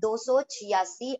286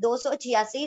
286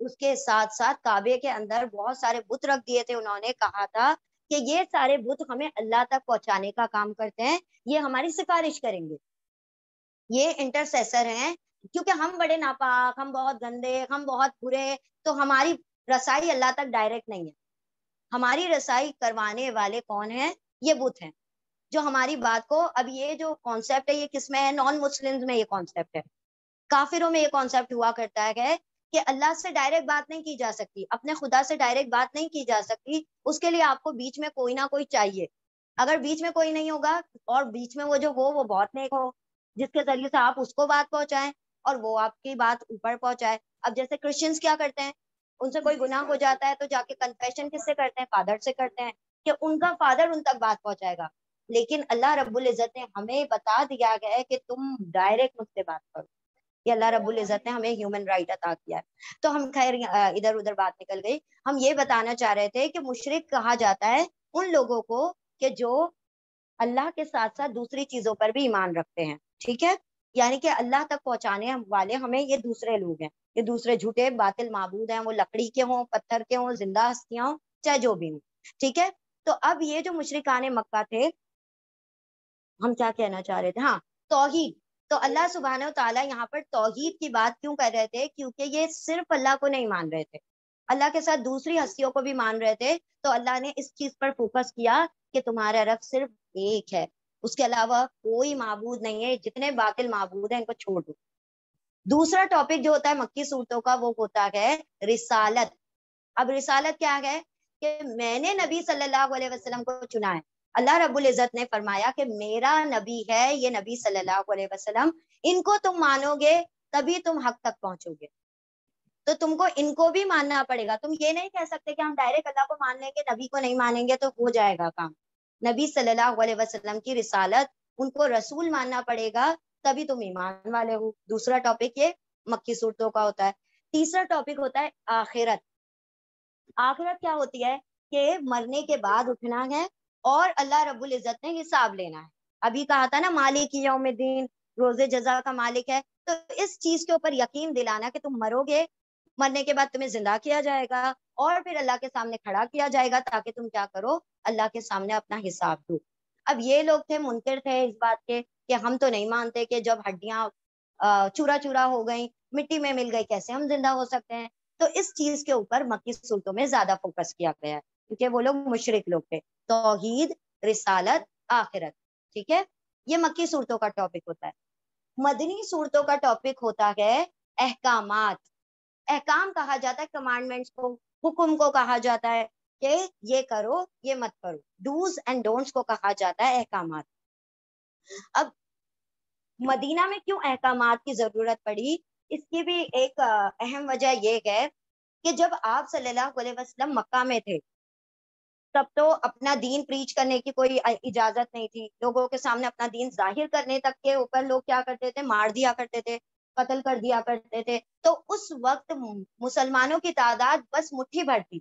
اس کے ساتھ ساتھ کعبے کے اندر بہت سارے بت رکھ دیے تھے. انہوں نے کہا تھا کہ یہ سارے بت ہمیں اللہ تک پہنچانے کا کام کرتے ہیں, یہ ہماری سفارش کریں گے, یہ انٹرسیسر ہیں, کیونکہ ہم بڑے ناپاک, ہم بہت گندے, ہم بہت برے, تو ہماری رسائی اللہ تک ڈائریکٹ نہیں ہے. ہماری رسائی کروانے والے کون ہیں؟ یہ بت ہیں جو ہماری بات کو, اب یہ جو کانسیپٹ ہے یہ کس میں ہے؟ نان مسلم میں یہ کانسیپٹ ہے. کافروں میں یہ کانسیپٹ ہوا کرتا ہے کہ اللہ سے ڈائریکٹ بات نہیں کی جا سکتی, اپنے خدا سے ڈائریکٹ بات نہیں کی جا سکتی, اس کے لیے آپ کو بیچ میں کوئی نہ کوئی چاہیے. اگر بیچ میں کوئی نہیں ہوگا, اور بیچ میں وہ جو ہو وہ بہت نیک ہو, جس کے ذریعے سے آپ اس کو بات پہنچائیں اور وہ آپ کی بات اوپر پہنچائے. اب جیسے کرسچنس کیا کرتے ہیں, ان سے کوئی گناہ ہو جاتا ہے تو جا کے کنفیشن کس سے کرتے ہیں؟ فادر سے کرتے ہیں, کہ ان کا فادر ان تک بات پہنچائے گا. لیکن اللہ رب العزت نے ہمیں بتا دیا گیا ہے کہ تم ڈائریکٹ مجھ سے بات کرو. یہ اللہ رب العزت نے ہمیں ہیومن رائٹ عطا کیا ہے. تو ہم خیر ادھر ادھر بات نکل گئی. ہم یہ بتانا چاہ رہے تھے کہ مشرک کہا جاتا ہے ان لوگوں کو کہ جو اللہ کے ساتھ ساتھ دوسری چیزوں پر بھی ایمان رکھتے ہیں. ٹھیک ہے, یعنی کہ اللہ تک پہنچانے والے ہمیں یہ دوسرے لوگ ہیں, یہ دوسرے جھوٹے باطل معبود ہیں, وہ لکڑی کے ہوں, پتھر کے ہوں, زندہ ہستیاں ہوں, چاہے جو بھی ہوں. ٹھیک ہے, تو اب یہ جو مشرکان مکہ تھے, ہم کیا کہنا چاہ رہے تھے؟ ہاں, توحید. تو اللہ سبحانہ و تعالیٰ یہاں پر توحید کی بات کیوں کر رہے تھے؟ کیونکہ یہ صرف اللہ کو نہیں مان رہے تھے, اللہ کے ساتھ دوسری ہستیوں کو بھی مان رہے تھے. تو اللہ نے اس چیز پر فوکس کیا کہ تمہارا رب صرف ایک ہے, اس کے علاوہ کوئی معبود نہیں ہے, جتنے باطل معبود ہیں ان کو چھوڑ دو. دوسرا ٹاپک جو ہوتا ہے مکی صورتوں کا, وہ ہوتا ہے رسالت. اب رسالت کیا ہے؟ کہ میں نے نبی صلی اللہ علیہ وسلم کو چنا ہے. اللہ رب العزت نے فرمایا کہ میرا نبی ہے یہ نبی صلی اللہ علیہ وسلم, ان کو تم مانو گے تبھی تم حق تک پہنچو گے. تو تم کو ان کو بھی ماننا پڑے گا. تم یہ نہیں کہہ سکتے کہ ہم ڈائریکٹ اللہ کو مان لیں گے, نبی کو نہیں مانیں گے تو ہو جائے گا کام. نبی صلی اللہ علیہ وسلم کی رسالت, ان کو رسول ماننا پڑے گا, تبھی تم ایمان والے ہو. دوسرا ٹاپک یہ مکی صورتوں کا ہوتا ہے. تیسرا ٹاپک ہوتا ہے آخرت. آخرت کیا ہوتی ہے؟ کہ مرنے کے بعد اٹھنا ہے اور اللہ رب العزت نے حساب لینا ہے. ابھی کہا تھا نا مالک یوم الدین, روز جزا کا مالک ہے. تو اس چیز کے اوپر یقین دلانا کہ تم مرو گے, مرنے کے بعد تمہیں زندہ کیا جائے گا اور پھر اللہ کے سامنے کھڑا کیا جائے گا, تاکہ تم کیا کرو؟ اللہ کے سامنے اپنا حساب دو. اب یہ لوگ تھے منکر تھے اس بات کے کہ ہم تو نہیں مانتے کہ جب ہڈیاں چورا چورا ہو گئیں, مٹی میں مل گئی, کیسے ہم زندہ ہو سکتے ہیں؟ تو اس چیز کے اوپر مکی صورتوں میں زیادہ فوکس کیا گیا ہے, کیونکہ وہ لوگ مشرک لوگ تھے. توحید, رسالت, آخرت. ٹھیک ہے, یہ مکی صورتوں کا ٹاپک ہوتا ہے. مدنی صورتوں کا ٹاپک ہوتا ہے احکامات. احکام کہا جاتا ہے کمانڈمنٹس کو, حکم کو کہا جاتا ہے کہ یہ کرو یہ مت کرو. ڈوز اینڈ ڈونٹس کو کہا جاتا ہے احکامات. اب مدینہ میں کیوں احکامات کی ضرورت پڑی؟ اس کی بھی ایک اہم وجہ یہ ہے کہ جب آپ صلی اللہ علیہ وسلم مکہ میں تھے تب تو اپنا دین پریچ کرنے کی کوئی اجازت نہیں تھی. لوگوں کے سامنے اپنا دین ظاہر کرنے تک کے اوپر لوگ کیا کرتے تھے؟ مار دیا کرتے تھے, قتل کر دیا کرتے تھے. تو اس وقت مسلمانوں کی تعداد بس مٹھی بھر تھی.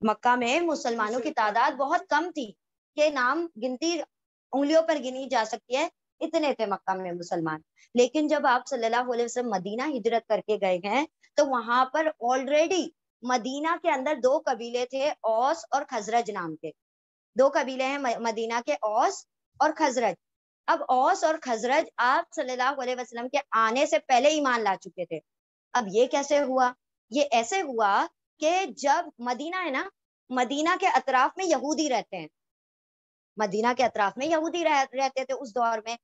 مکہ میں مسلمانوں کی تعداد بہت کم تھی کہ نام گنتی انگلیوں پر گنی جا سکتی ہے, اتنے تھے مکہ میں مسلمان. لیکن جب آپ صلی اللہ علیہ وسلم مدینہ ہجرت کر کے گئے ہیں تو وہاں پر آلریڈی مدینہ کے اندر دو قبیلے تھے, اوس اور خزرج نام کے. دو قبیلے ہیں مدینہ کے, اوس اور خزرج. اب اوس اور خزرج آپ صلی اللہ علیہ وسلم کے آنے سے پہلے ایمان لا چکے تھے. اب یہ کیسے ہوا؟ یہ ایسے ہوا کہ جب مدینہ ہے نا, مدینہ کے اطراف میں یہودی رہتے ہیں, مدینہ کے اطراف میں یہودی رہتے تھے اس دور میں.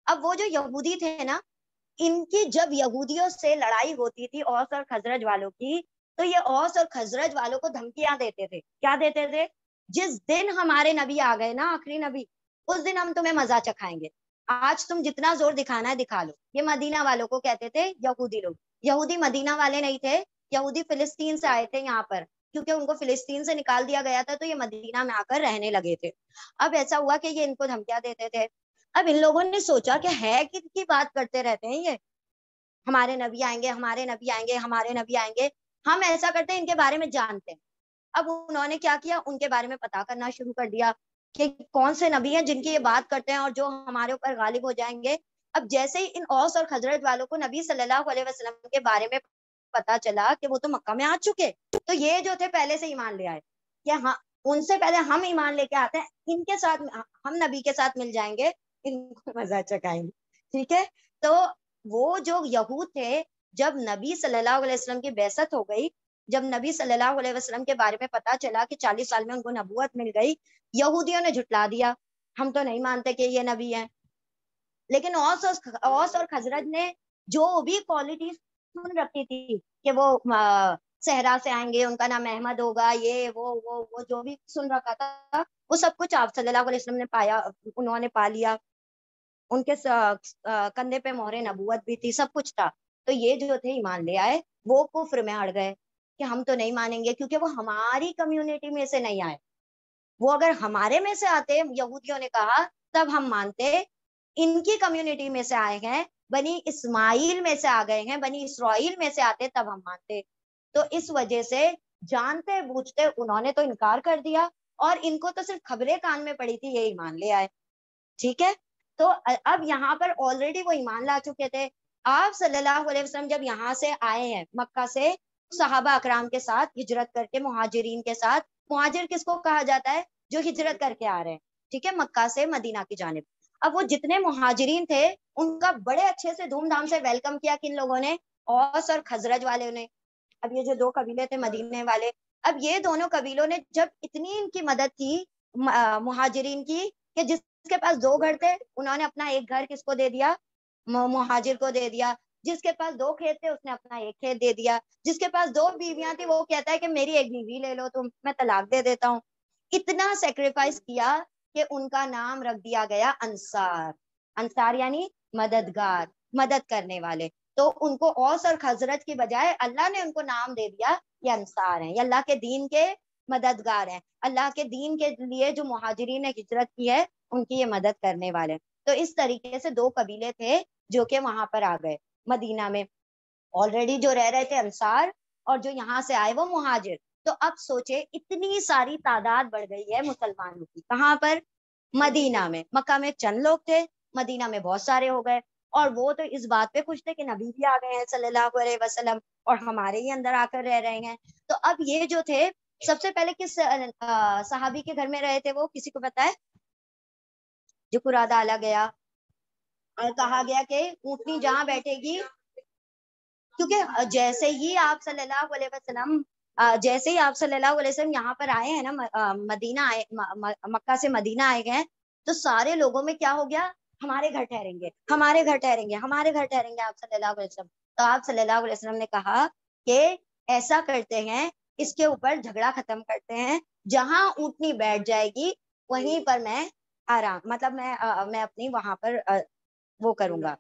اب وہ جو یہودی تھے نا, ان کی جب یہودیوں سے لڑائی ہوتی تھی اوس اور خزرج والوں کی, تو یہ اوس اور خزرج والوں کو دھمکیاں دیتے تھے. کیا دیتے تھے؟ جس دن ہمارے نبی آ گئے نا, آخری نبی, اس دن ہم تمہیں مزہ چکھائیں گے, آج تم جتنا زور دکھانا ہے دکھا لو. یہ مدینہ والوں کو کہتے تھے یہودی لوگ. یہودی مدینہ والے نہیں تھے, یہودی فلسطین سے آئے تھے یہاں پر, کیونکہ ان کو فلسطین سے نکال دیا گیا تھا, تو یہ مدینہ میں آ کر رہنے لگے تھے. اب ایسا ہوا کہ یہ ان کو دھمکیاں دیتے تھے. اب ان لوگوں نے سوچا کہ ہے کن کی بات کرتے رہتے ہیں یہ, ہمارے نبی آئیں گے, ہمارے نبی آئیں گے, ہمارے نبی آئیں گے, ہم ایسا کرتے ہیں ان کے بارے میں جانتے ہیں. اب انہوں نے کیا کیا؟ ان کے بارے میں پتا کرنا شروع کر دیا کہ کون سے نبی ہیں جن کی یہ بات کرتے ہیں اور جو ہمارے اوپر غالب ہو جائیں گے. اب جیسے ہی ان اوس اور خزرج والوں کو نبی صلی اللہ علیہ وسلم کے بارے میں پتا چلا کہ وہ تو مکہ میں آ چکے، تو یہ جو تھے پہلے سے ایمان لے آئے کہ ہاں ان سے پہلے ہم ایمان لے کے آتے ہیں، ان کے ساتھ ہم نبی کے ساتھ مل جائیں گے، ان کو مزہ چکائیں گے. ٹھیک ہے. تو وہ جو یہود تھے، جب نبی صلی اللہ علیہ وسلم کی بعثت ہو گئی، جب نبی صلی اللہ علیہ وسلم کے بارے میں پتا چلا کہ 40 سال میں ان کو نبوت مل گئی، یہودیوں نے جھٹلا دیا، ہم تو نہیں مانتے کہ یہ نبی ہے. لیکن اوس اور خزرج نے جو بھی کوالٹیز سن رکھی تھی کہ وہ صحرا سے آئیں گے، ان کا نام احمد ہوگا، یہ وہ جو بھی سن رکھا تھا، وہ سب کچھ آپ صلی اللہ علیہ وسلم نے پایا، انہوں نے پا لیا. ان کے کندھے پہ مہر نبوت بھی تھی، سب کچھ تھا. تو یہ جو تھے ایمان لے آئے، وہ کفر میں اڑ گئے کہ ہم تو نہیں مانیں گے، کیونکہ وہ ہماری کمیونٹی میں سے نہیں آئے. وہ اگر ہمارے میں سے آتے، یہودیوں نے کہا، تب ہم مانتے. ان کی کمیونٹی میں سے آئے ہیں، بنی اسماعیل میں سے آ گئے ہیں، بنی اسرائیل میں سے آتے تب ہم مانتے. تو اس وجہ سے جانتے بوجھتے انہوں نے تو انکار کر دیا، اور ان کو تو صرف خبریں کان میں پڑی تھی، یہ ایمان لے آئے. ٹھیک ہے. تو اب یہاں پر آلریڈی وہ ایمان لا چکے تھے. آپ صلی اللہ علیہ وسلم جب یہاں سے آئے ہیں مکہ سے صحابہ اکرام کے ساتھ ہجرت کر کے، مہاجرین کے ساتھ، مہاجر کس کو کہا جاتا ہے؟ جو ہجرت کر کے آ رہے ہیں. ٹھیک ہے. مکہ سے مدینہ کی جانب. اب وہ جتنے مہاجرین تھے ان کا بڑے اچھے سے دھوم دھام سے ویلکم کیا کن لوگوں نے؟ اوس اور خزرج والوں نے. اب یہ جو دو قبیلے تھے مدینے والے، اب یہ دونوں قبیلوں نے جب اتنی ان کی مدد کی مہاجرین کی، کہ جس کے پاس 2 گھر تھے انہوں نے اپنا ایک گھر کس کو دے دیا؟ مہاجر کو دے دیا. جس کے پاس 2 کھیت تھے اس نے اپنا ایک کھیت دے دیا. جس کے پاس 2 بیویاں تھی وہ کہتا ہے کہ میری ایک بیوی لے لو تم، میں طلاق دے دیتا ہوں. اتنا سیکریفائس کیا کہ ان کا نام رکھ دیا گیا انصار. انصار یعنی مددگار، مدد کرنے والے. تو ان کو اوس اور خزرج کی بجائے اللہ نے ان کو نام دے دیا یہ انصار ہیں، یہ اللہ کے دین کے مددگار ہیں. اللہ کے دین کے لیے جو مہاجرین نے ہجرت کی ہے ان کی یہ مدد کرنے والے. تو اس طریقے سے 2 قبیلے تھے جو کہ وہاں پر آ گئے مدینہ میں. آلریڈی جو رہ رہے تھے انصار، اور جو یہاں سے آئے وہ مہاجر. تو اب سوچے اتنی ساری تعداد بڑھ گئی ہے مسلمانوں کی. کہاں پر؟ مدینہ میں. مکہ میں چند لوگ تھے، مدینہ میں بہت سارے ہو گئے. اور وہ تو اس بات پہ خوش تھے کہ نبی بھی آ گئے ہیں صلی اللہ علیہ وسلم، اور ہمارے ہی اندر آ کر رہ رہے ہیں. تو اب یہ جو تھے سب سے پہلے کس صحابی کے گھر میں رہے تھے؟ وہ کسی کو پتا ہے؟ جو قرآن ڈالا گیا اور کہا گیا کہ اونٹنی جہاں بیٹھے گی، کیونکہ جیسے ہی آپ صلی اللہ علیہ وسلم یہاں پر آئے ہیں نا، مدینہ آئے، مکہ سے مدینہ آئے گئے، تو سارے لوگوں میں کیا ہو گیا؟ ہمارے گھر ٹھہریں گے، ہمارے گھر ٹھہریں گے، ہمارے گھر ٹھہریں گے آپ صلی اللہ علیہ وسلم. تو آپ صلی اللہ علیہ وسلم نے کہا کہ ایسا کرتے ہیں، اس کے اوپر جھگڑا ختم کرتے ہیں، جہاں اونٹنی بیٹھ جائے گی وہیں پر میں آرام، مطلب میں اپنی وہاں پر وہ کروں گا،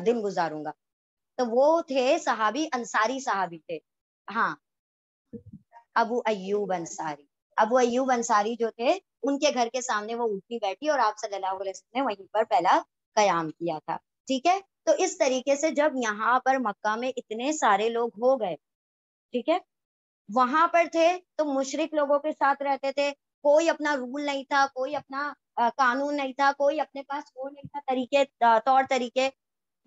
دن گزاروں گا. تو وہ تھے صحابی، انصاری صحابی تھے. ہاں، ابو ایوب انصاری. ابو ایوب انصاری جو تھے ان کے گھر کے سامنے وہ اونٹنی بیٹھی، اور آپ صلی اللہ علیہ وسلم نے وہیں پر پہلا قیام کیا تھا. ٹھیک ہے. تو اس طریقے سے جب یہاں پر مکہ میں اتنے سارے لوگ ہو گئے، ٹھیک ہے، وہاں پر تھے تو مشرک لوگوں کے ساتھ رہتے تھے. کوئی اپنا رول نہیں تھا، کوئی اپنا قانون نہیں تھا، کوئی اپنے پاس وہ نہیں تھا طریقے، طور طریقے.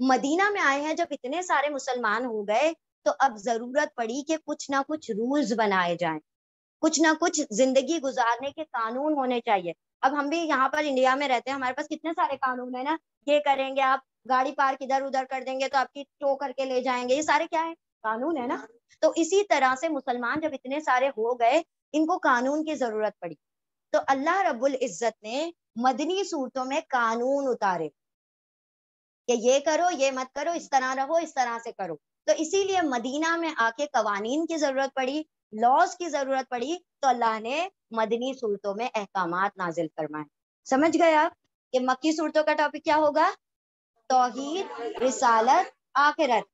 مدینہ میں آئے ہیں جب اتنے سارے مسلمان ہو گئے، تو اب ضرورت پڑی کہ کچھ نہ کچھ رولز بنائے جائیں، کچھ نہ کچھ زندگی گزارنے کے قانون ہونے چاہیے. اب ہم بھی یہاں پر انڈیا میں رہتے ہیں، ہمارے پاس کتنے سارے قانون ہیں نا. یہ کریں گے آپ، گاڑی پارک ادھر ادھر کر دیں گے تو آپ کی ٹو کر کے لے جائیں گے، یہ سارے کیا ہے؟ قانون ہے نا. تو اسی طرح سے مسلمان جب اتنے سارے ہو گئے، ان کو قانون کی ضرورت پڑی. تو اللہ رب العزت نے مدنی صورتوں میں قانون اتارے کہ یہ کرو، یہ مت کرو، اس طرح رہو، اس طرح سے کرو. تو اسی لیے مدینہ میں آ کے قوانین کی ضرورت پڑی، لاز کی ضرورت پڑی، تو اللہ نے مدنی صورتوں میں احکامات نازل فرمائے. سمجھ گئے آپ کہ مکی صورتوں کا ٹاپک کیا ہوگا؟ توحید، رسالت، آخرت.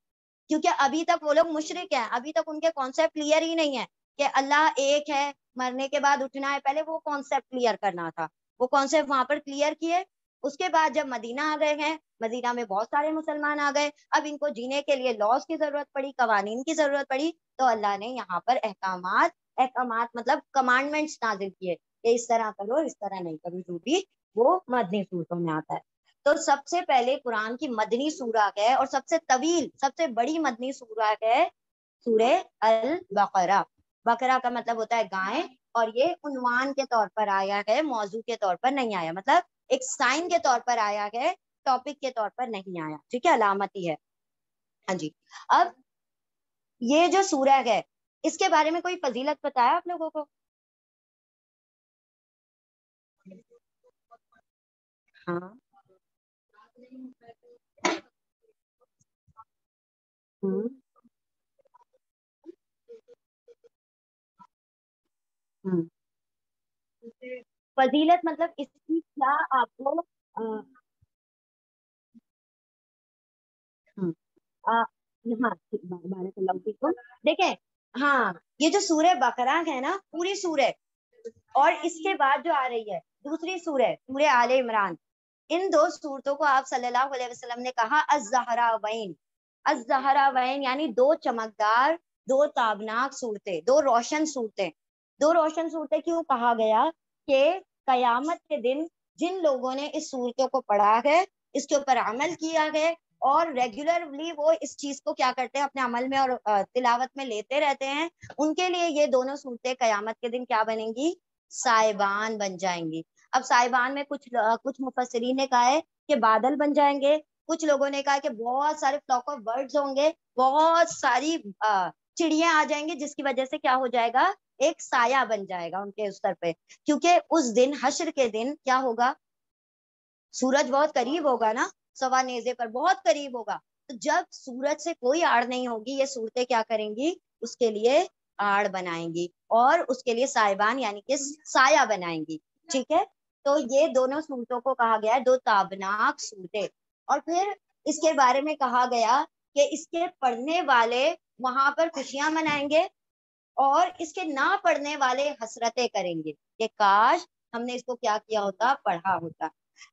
کیونکہ ابھی تک وہ لوگ مشرک ہیں، ابھی تک ان کے کانسیپٹ کلیئر ہی نہیں ہے کہ اللہ ایک ہے، مرنے کے بعد اٹھنا ہے. پہلے وہ کانسیپٹ کلیئر کرنا تھا، وہ کانسیپٹ وہاں پر کلیئر کیے. اس کے بعد جب مدینہ آ گئے ہیں، مدینہ میں بہت سارے مسلمان آ گئے، اب ان کو جینے کے لیے لاز کی ضرورت پڑی، قوانین کی ضرورت پڑی. تو اللہ نے یہاں پر احکامات مطلب کمانڈمنٹس نازل کیے کہ اس طرح کرو، اس طرح نہیں کرو، جو بھی وہ مدنی صورتوں میں آتا ہے. تو سب سے پہلے قرآن کی مدنی سورہ ہے، اور سب سے طویل، سب سے بڑی مدنی سورہ ہے سورہ البقرہ. بقرہ کا مطلب ہوتا ہے گائے, اور یہ عنوان کے طور پر آیا ہے, موضوع کے طور پر نہیں آیا, مطلب ایک سائن کے طور پر آیا ہے, ٹاپک کے طور پر نہیں آیا. ٹھیک ہے, علامتی ہے. ہاں جی. اب یہ جو سورہ ہے اس کے بارے میں کوئی فضیلت بتایا آپ لوگوں کو؟ ہاں. ہوں. ہوں. فضیلت مطلب اس کی کیا آپ کو ہاں ہاں بارک اللہ فیکم. دیکھیں, ہاں, یہ جو سورہ بقرہ ہے نا, پوری سورہ, اور اس کے بعد جو آ رہی ہے دوسری سورہ, سورہ آل عمران, ان دو صورتوں کو آپ صلی اللہ علیہ وسلم نے کہا الزہراوین. الزہراوین یعنی دو چمکدار, دو تابناک صورتیں, دو روشن صورتیں. دو روشن صورتیں کیوں کہا گیا؟ کہ قیامت کے دن جن لوگوں نے اس صورتوں کو پڑھا ہے, اس کے اوپر عمل کیا ہے, اور ریگولرلی وہ اس چیز کو کیا کرتے ہیں, اپنے عمل میں اور تلاوت میں لیتے رہتے ہیں, ان کے لیے یہ دونوں صورتیں قیامت کے دن کیا بنیں گی؟ سائبان بن جائیں گی. اب سائبان میں کچھ مفسرین نے کہا ہے کہ بادل بن جائیں گے, کچھ لوگوں نے کہا کہ بہت سارے فلاک آف برڈز ہوں گے, بہت ساری چڑیاں آ جائیں گی, جس کی وجہ سے کیا ہو جائے گا؟ ایک سایہ بن جائے گا ان کے اس سر پہ. کیونکہ اس دن, حشر کے دن, کیا ہوگا؟ سورج بہت قریب ہوگا نا, سوا نیزے پر بہت قریب ہوگا. تو جب سورج سے کوئی آڑ نہیں ہوگی, یہ صورتیں کیا کریں گی؟ اس کے لیے آڑ بنائیں گی, اور اس کے لیے سائبان یعنی کہ سایہ بنائیں گی. ٹھیک ہے, تو یہ دونوں صورتوں کو کہا گیا ہے دو تابناک صورتیں. اور پھر اس کے بارے میں کہا گیا کہ اس کے پڑھنے والے وہاں پر خوشیاں منائیں گے, اور اس کے نہ پڑھنے والے حسرتیں کریں گے کہ کاش ہم نے اس کو کیا کیا ہوتا, پڑھا ہوتا.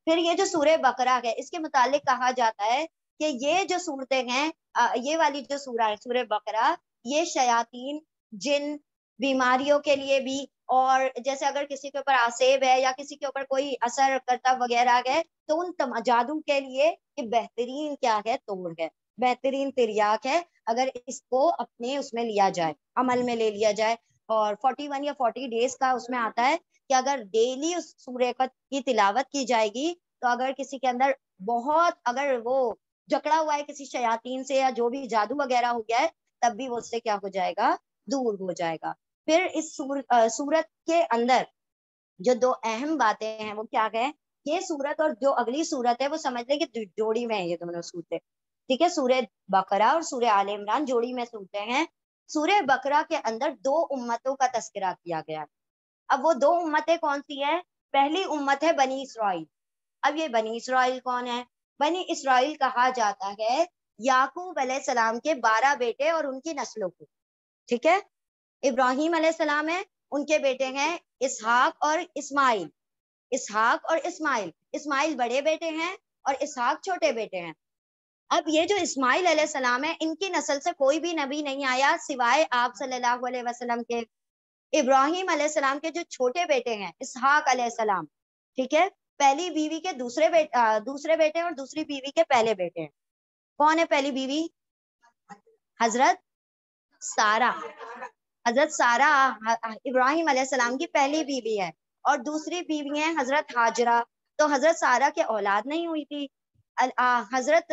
پھر یہ جو سورہ بقرہ ہے, اس کے متعلق کہا جاتا ہے کہ یہ جو صورتیں ہیں, یہ والی جو سورہ ہے سورہ بقرہ, یہ شیاطین, جن, بیماریوں کے لیے بھی, اور جیسے اگر کسی کے اوپر آسیب ہے یا کسی کے اوپر کوئی اثر کرتا وغیرہ ہے, تو ان جادو کے لیے یہ بہترین کیا ہے, توڑ ہے, بہترین تریاک ہے, اگر اس کو اپنے اس میں لیا جائے, عمل میں لے لیا جائے. اور 41 یا 40 ڈیز کا اس میں آتا ہے کہ اگر ڈیلی اس سورہ کی تلاوت کی جائے گی, تو اگر کسی کے اندر بہت, اگر وہ جکڑا ہوا ہے کسی شیاطین سے یا جو بھی جادو وغیرہ ہو گیا ہے, تب بھی وہ اس سے کیا ہو جائے گا؟ دور ہو جائے گا. پھر اس سورت کے اندر جو دو اہم باتیں ہیں وہ کیا ہے؟ یہ سورت اور جو اگلی سورت ہے وہ سمجھ لیں کہ جوڑی میں ہے یہ دونوں صورتیں. ٹھیک ہے, سورہ بقرہ اور سورہ آل عمران جوڑی میں صورتیں ہیں. سورہ بقرہ کے اندر دو امتوں کا تذکرہ کیا گیا. اب وہ دو امتیں کون سی ہیں؟ پہلی امت ہے بنی اسرائیل. اب یہ بنی اسرائیل کون ہے؟ بنی اسرائیل کہا جاتا ہے یعقوب علیہ السلام کے 12 بیٹے اور ان کی نسلوں کو. ٹھیک ہے, ابراہیم علیہ السلام ہے, ان کے بیٹے ہیں اسحاق اور اسماعیل. اسحاق اور اسماعیل, اسماعیل بڑے بیٹے ہیں اور اسحاق چھوٹے بیٹے ہیں. اب یہ جو اسماعیل علیہ السلام ہے, ان کی نسل سے کوئی بھی نبی نہیں آیا سوائے آپ صلی اللہ علیہ وسلم کے. ابراہیم علیہ السلام کے جو چھوٹے بیٹے ہیں اسحاق علیہ السلام, ٹھیک ہے, پہلی بیوی کے دوسرے بیٹے اور دوسری بیوی کے پہلے بیٹے ہیں. کون ہے پہلی بیوی؟ حضرت سارہ. حضرت سارہ ابراہیم علیہ السلام کی پہلی بیوی ہے, اور دوسری بیوی ہے حضرت ہاجرہ. تو حضرت سارہ کے اولاد نہیں ہوئی تھی. حضرت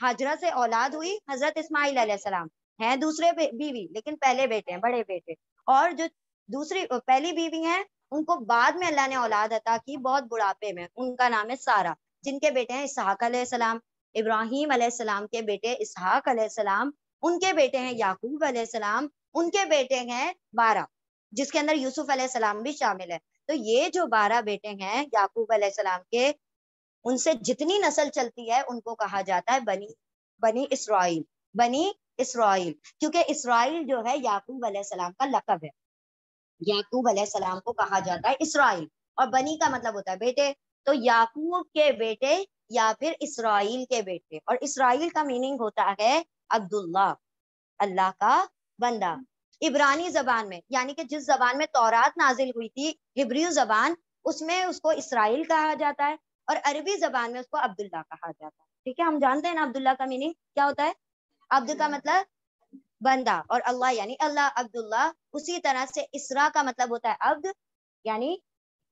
ہاجرہ سے اولاد ہوئی حضرت اسماعیل علیہ السلام, ہیں دوسرے بیوی لیکن پہلے بیٹے ہیں, بڑے بیٹے. اور جو دوسری پہلی بیوی ہیں, ان کو بعد میں اللہ نے اولاد عطا کی بہت بڑھاپے میں, ان کا نام ہے سارہ, جن کے بیٹے ہیں اسحاق علیہ السلام. ابراہیم علیہ السلام کے بیٹے اسحاق علیہ السلام, ان کے بیٹے ہیں یعقوب علیہ السلام, ان کے بیٹے ہیں 12, جس کے اندر یوسف علیہ السلام بھی شامل ہے. تو یہ جو 12 بیٹے ہیں یعقوب علیہ السلام کے, ان سے جتنی نسل چلتی ہے ان کو کہا جاتا ہے بنی اسرائیل. بنی اسرائیل, کیونکہ اسرائیل جو ہے یعقوب علیہ السلام کا لقب ہے. یعقوب علیہ السلام کو کہا جاتا ہے اسرائیل, اور بنی کا مطلب ہوتا ہے بیٹے. تو یعقوب کے بیٹے یا پھر اسرائیل کے بیٹے, اور اسرائیل کا میننگ ہوتا ہے عبداللہ, اللہ کا بندہ. عبرانی زبان میں, یعنی کہ جس زبان میں تورات نازل ہوئی تھی, ہبریو زبان, اس میں اس کو اسرائیل کہا جاتا ہے, اور عربی زبان میں اس کو عبداللہ کہا جاتا ہے. ٹھیک ہے, ہم جانتے ہیں نا عبداللہ کا میننگ کیا ہوتا ہے. عبد کا مطلب بندہ، اور اللہ یعنی اللہ، عبداللہ. اسی طرح سے اسرا کا مطلب ہوتا ہے عبد یعنی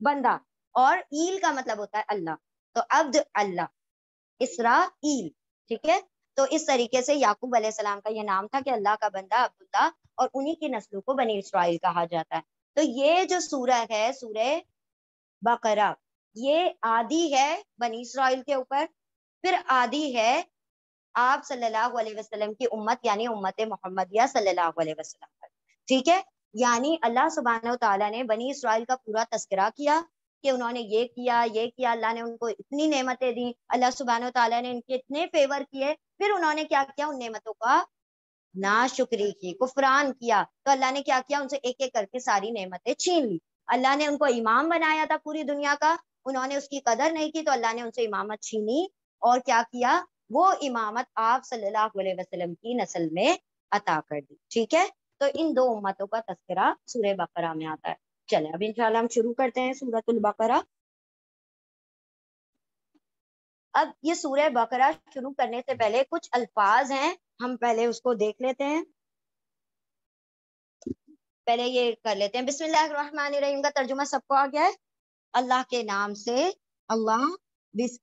بندہ، اور ایل کا مطلب ہوتا ہے اللہ. تو عبد اللہ، اسرا ایل. ٹھیک ہے. تو اس طریقے سے یعقوب علیہ السلام کا یہ نام تھا کہ اللہ کا بندہ عبداللہ، اور انہی کی نسلوں کو بنی اسرائیل کہا جاتا ہے. تو یہ جو سورہ ہے سورہ بقرہ، یہ آدھی ہے بنی اسرائیل کے اوپر، پھر آدھی ہے آپ صلی اللہ علیہ وسلم کی امت یعنی امت محمدیہ صلی اللہ علیہ وسلم پر. ٹھیک ہے. یعنی اللہ سبحانہ و تعالیٰ نے بنی اسرائیل کا پورا تذکرہ کیا کہ انہوں نے یہ کیا یہ کیا، اللہ نے ان کو اتنی نعمتیں دی، اللہ سبحانہ و تعالیٰ نے ان کے اتنے فیور کیے، پھر انہوں نے کیا کیا، ان نعمتوں کا ناشکری کی، کفران کیا. تو اللہ نے کیا کیا، ان سے ایک ایک کر کے ساری نعمتیں چھین لی. اللہ نے ان کو امام بنایا تھا پوری دنیا کا، انہوں نے اس کی قدر نہیں کی، تو اللہ نے ان سے امامت چھینی، اور کیا کیا، وہ امامت آپ صلی اللہ علیہ وسلم کی نسل میں عطا کر دی. ٹھیک ہے. تو ان دو امتوں کا تذکرہ سورہ بقرہ میں آتا ہے. چلیں اب انشاءاللہ ہم شروع کرتے ہیں سورۃ البقرہ. اب یہ سورہ بقرہ شروع کرنے سے پہلے کچھ الفاظ ہیں، ہم پہلے اس کو دیکھ لیتے ہیں. پہلے یہ کر لیتے ہیں. بسم اللہ الرحمن الرحیم کا ترجمہ سب کو آ گیا ہے؟ اللہ کے نام سے، اللہ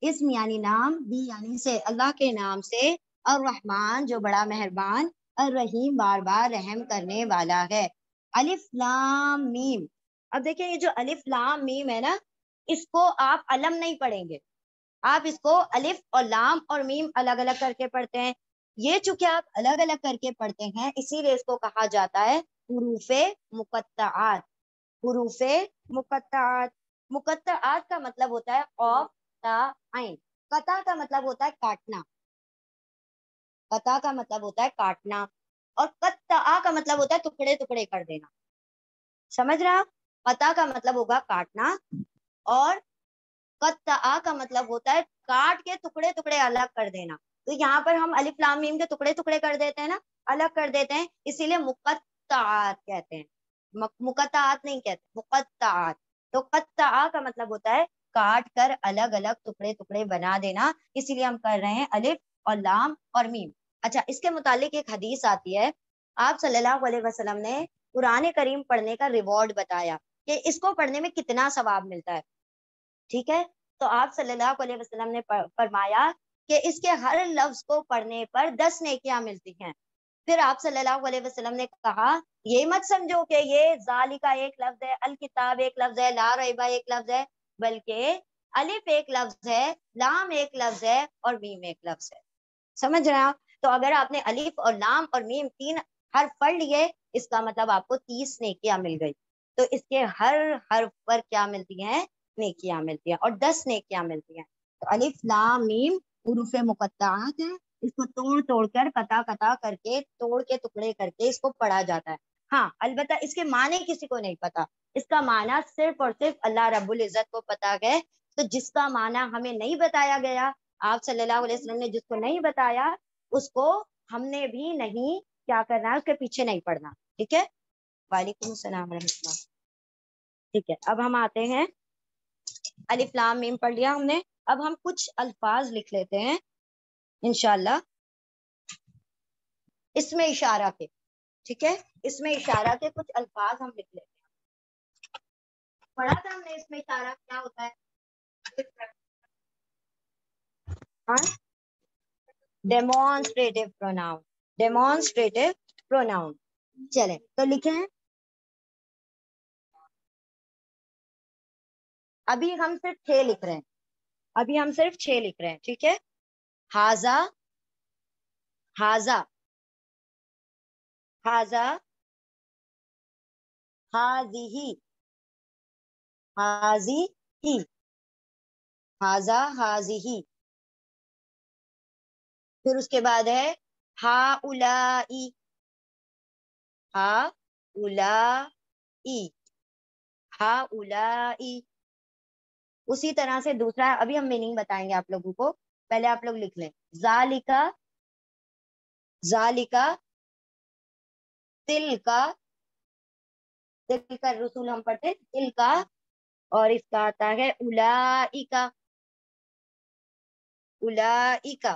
اسم یعنی نام، بی یعنی سے، اللہ کے نام سے، الرحمن جو بڑا مہربان، الرحیم بار بار رحم کرنے والا ہے. الف لام میم. اب دیکھیں یہ جو الف لام میم ہے نا، اس کو آپ علم نہیں پڑھیں گے، آپ اس کو الف اور لام اور میم الگ الگ کر کے پڑھتے ہیں. یہ چونکہ آپ الگ الگ کر کے پڑھتے ہیں، اسی لیے اس کو کہا جاتا ہے حروف مقطعات. حروف مقطعات. مقطعات کا مطلب ہوتا ہے قاف تا عین. قطع کا مطلب ہوتا ہے کاٹنا، قطع کا مطلب ہوتا ہے کاٹنا، اور قطع کا مطلب ہوتا ہے ٹکڑے ٹکڑے کر دینا. سمجھ رہا؟ قطع کا مطلب ہوگا کاٹنا، اور قطع کا مطلب ہوتا ہے کاٹ کے ٹکڑے ٹکڑے الگ کر دینا. تو یہاں پر ہم الف لام میم کے ٹکڑے ٹکڑے کر دیتے ہیں نا، الگ کر دیتے ہیں، اسی لیے مقطعات کہتے ہیں، مقطعات نہیں کہتے، مقطعات. تو قطع کا مطلب ہوتا ہے کاٹ کر الگ الگ ٹکڑے ٹکڑے بنا دینا، اسی لیے ہم کر رہے ہیں الف اور لام اور میم. اچھا، اس کے متعلق ایک حدیث آتی ہے، آپ صلی اللہ علیہ وسلم نے قرآن کریم پڑھنے کا ریوارڈ بتایا کہ اس کو پڑھنے میں کتنا ثواب ملتا ہے. ٹھیک ہے. تو آپ صلی اللہ علیہ وسلم نے فرمایا کہ اس کے ہر لفظ کو پڑھنے پر 10 نیکیاں ملتی ہیں. پھر آپ صلی اللہ علیہ وسلم نے کہا یہ مت سمجھو کہ یہ ذالکا ایک لفظ ہے، الکتاب ایک لفظ ہے، لا ریبہ ایک لفظ ہے، بلکہ الف ایک لفظ ہے، لام ایک لفظ ہے، اور میم ایک لفظ ہے. سمجھ رہے ہیں آپ؟ تو اگر آپ نے الف اور لام اور میم 3 حرف پڑھ لیے، اس کا مطلب آپ کو 30 نیکیاں مل گئی. تو اس کے ہر حرف پر کیا ملتی ہیں؟ نیکیاں ملتی ہیں، اور 10 نیکیاں ملتی ہیں. تو الف لام میم حروف مقطعات ہیں، اس کو توڑ توڑ کر، قطع قطع کر کے، توڑ کے ٹکڑے کر کے اس کو پڑھا جاتا ہے. ہاں البتہ اس کے معنی کسی کو نہیں پتا، اس کا معنی صرف اور صرف اللہ رب العزت کو پتا ہے. تو جس کا معنی ہمیں نہیں بتایا گیا، آپ صلی اللہ علیہ وسلم نے جس کو نہیں بتایا، اس کو ہم نے بھی نہیں کیا کرنا ہے، اس کے پیچھے نہیں پڑنا. ٹھیک ہے. وعلیکم السلام ورحمۃ اللہ. ٹھیک ہے. اب ہم آتے ہیں، الف لام میم پڑھ لیا ہم نے، اب ہم کچھ الفاظ لکھ لیتے ہیں انشاءاللہ اس میں اشارہ کے. ٹھیک ہے. اس میں اشارہ کے کچھ الفاظ ہم لکھ لیتے ہیں. پڑھا تھا ہم نے اس میں اشارہ کیا ہوتا ہے؟ Demonstrative pronoun. Demonstrative pronoun. چلیں تو لکھیں. ابھی ہم صرف 6 لکھ رہے ہیں، ابھی ہم صرف 6 لکھ رہے ہیں. ٹھیک ہے. ہاذا، ہاذا، ہاذا، ہاذیہی، ہاذیہی، ہاذا، ہاذیہی. پھر اس کے بعد ہے ہاؤلائی، ہاؤلائی، ہاؤلائی. اسی طرح سے دوسرا، ابھی ہم میننگ بتائیں گے آپ لوگوں کو، پہلے آپ لوگ لکھ لیں. ذالکا، ذالکا، تل کا، تل کا رسول ہم پڑھتے تل کا، اور اس کا آتا ہے اولائکا، اولائکا.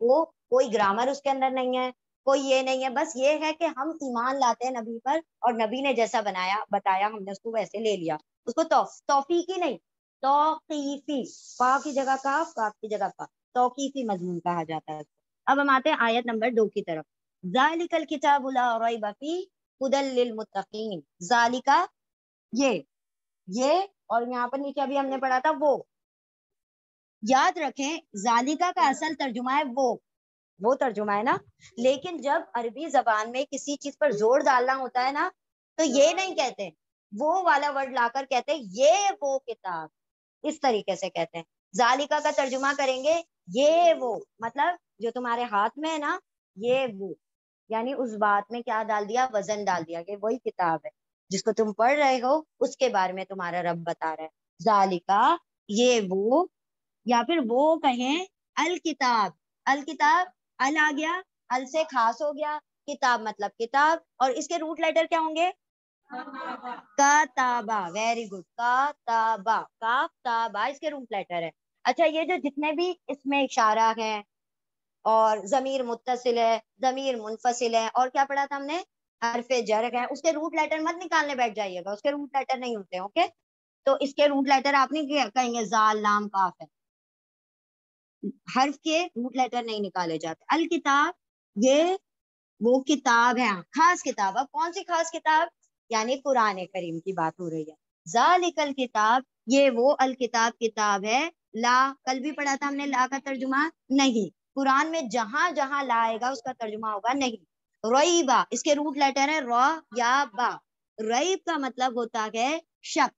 وہ کوئی گرامر اس کے اندر نہیں ہے, کوئی یہ نہیں ہے, بس یہ ہے کہ ہم ایمان لاتے ہیں نبی پر, اور نبی نے جیسا بتایا ہم نے اس کو ویسے لے لیا. اس کو توفیقی نہیں, توقیفی, فا کی جگہ کاف, کاف کی جگہ فا, توقیفی مضمون کہا جاتا ہے. اب ہم آتے ہیں آیت نمبر 2 کی طرف. ذالک الکتاب لا ریب فیہ ھدی للمتقین. ذالک یہ اور یہاں پر نیچے ابھی ہم نے پڑھا تھا وہ. یاد رکھیں ذالکہ کا اصل ترجمہ ہے وہ ترجمہ ہے نا, لیکن جب عربی زبان میں کسی چیز پر زور ڈالنا ہوتا ہے نا تو یہ نہیں کہتے وہ والا ورڈ لا کر کہتے یہ وہ کتاب, اس طریقے سے کہتے ہیں. ذالکہ کا ترجمہ کریں گے یہ وہ, مطلب جو تمہارے ہاتھ میں ہے نا یہ وہ, یعنی اس بات میں کیا ڈال دیا, وزن ڈال دیا کہ وہی کتاب ہے جس کو تم پڑھ رہے ہو, اس کے بارے میں تمہارا رب بتا رہا ہے. ذالکہ یہ وہ, یا پھر وہ کہیں الکتاب. الکتاب ال آ گیا, ال سے خاص ہو گیا, کتاب مطلب کتاب, اور اس کے روٹ لیٹر کیا ہوں گے, کاتابا. ویری گڈ, کاتابا, کاف تابا اس کے روٹ لیٹر ہے. اچھا یہ جو جتنے بھی اس میں اشارہ ہیں اور ضمیر متصل ہے, ضمیر منفصل ہے, اور کیا پڑھا تھا ہم نے, حرف جر ہے, اس کے روٹ لیٹر مت نکالنے بیٹھ جائیے گا, اس کے روٹ لیٹر نہیں ہوتے. اوکے, تو اس کے روٹ لیٹر آپ نہیں کہیں گے زال لام کاف ہے, حرف کے روٹ لیٹر نہیں نکالے جاتے. الکتاب یہ وہ کتاب ہے, خاص کتاب. اب کون سی خاص کتاب, یعنی قرآن کریم کی بات ہو رہی ہے. ذالک الکتاب یہ وہ الکتاب کتاب ہے, لا کل بھی پڑھا تھا ہم نے لا کا ترجمہ نہیں, قرآن میں جہاں جہاں لا آئے گا اس کا ترجمہ ہوگا نہیں. ریبا اس کے روٹ لیٹر ہے را یا با. ریب کا مطلب ہوتا ہے شک,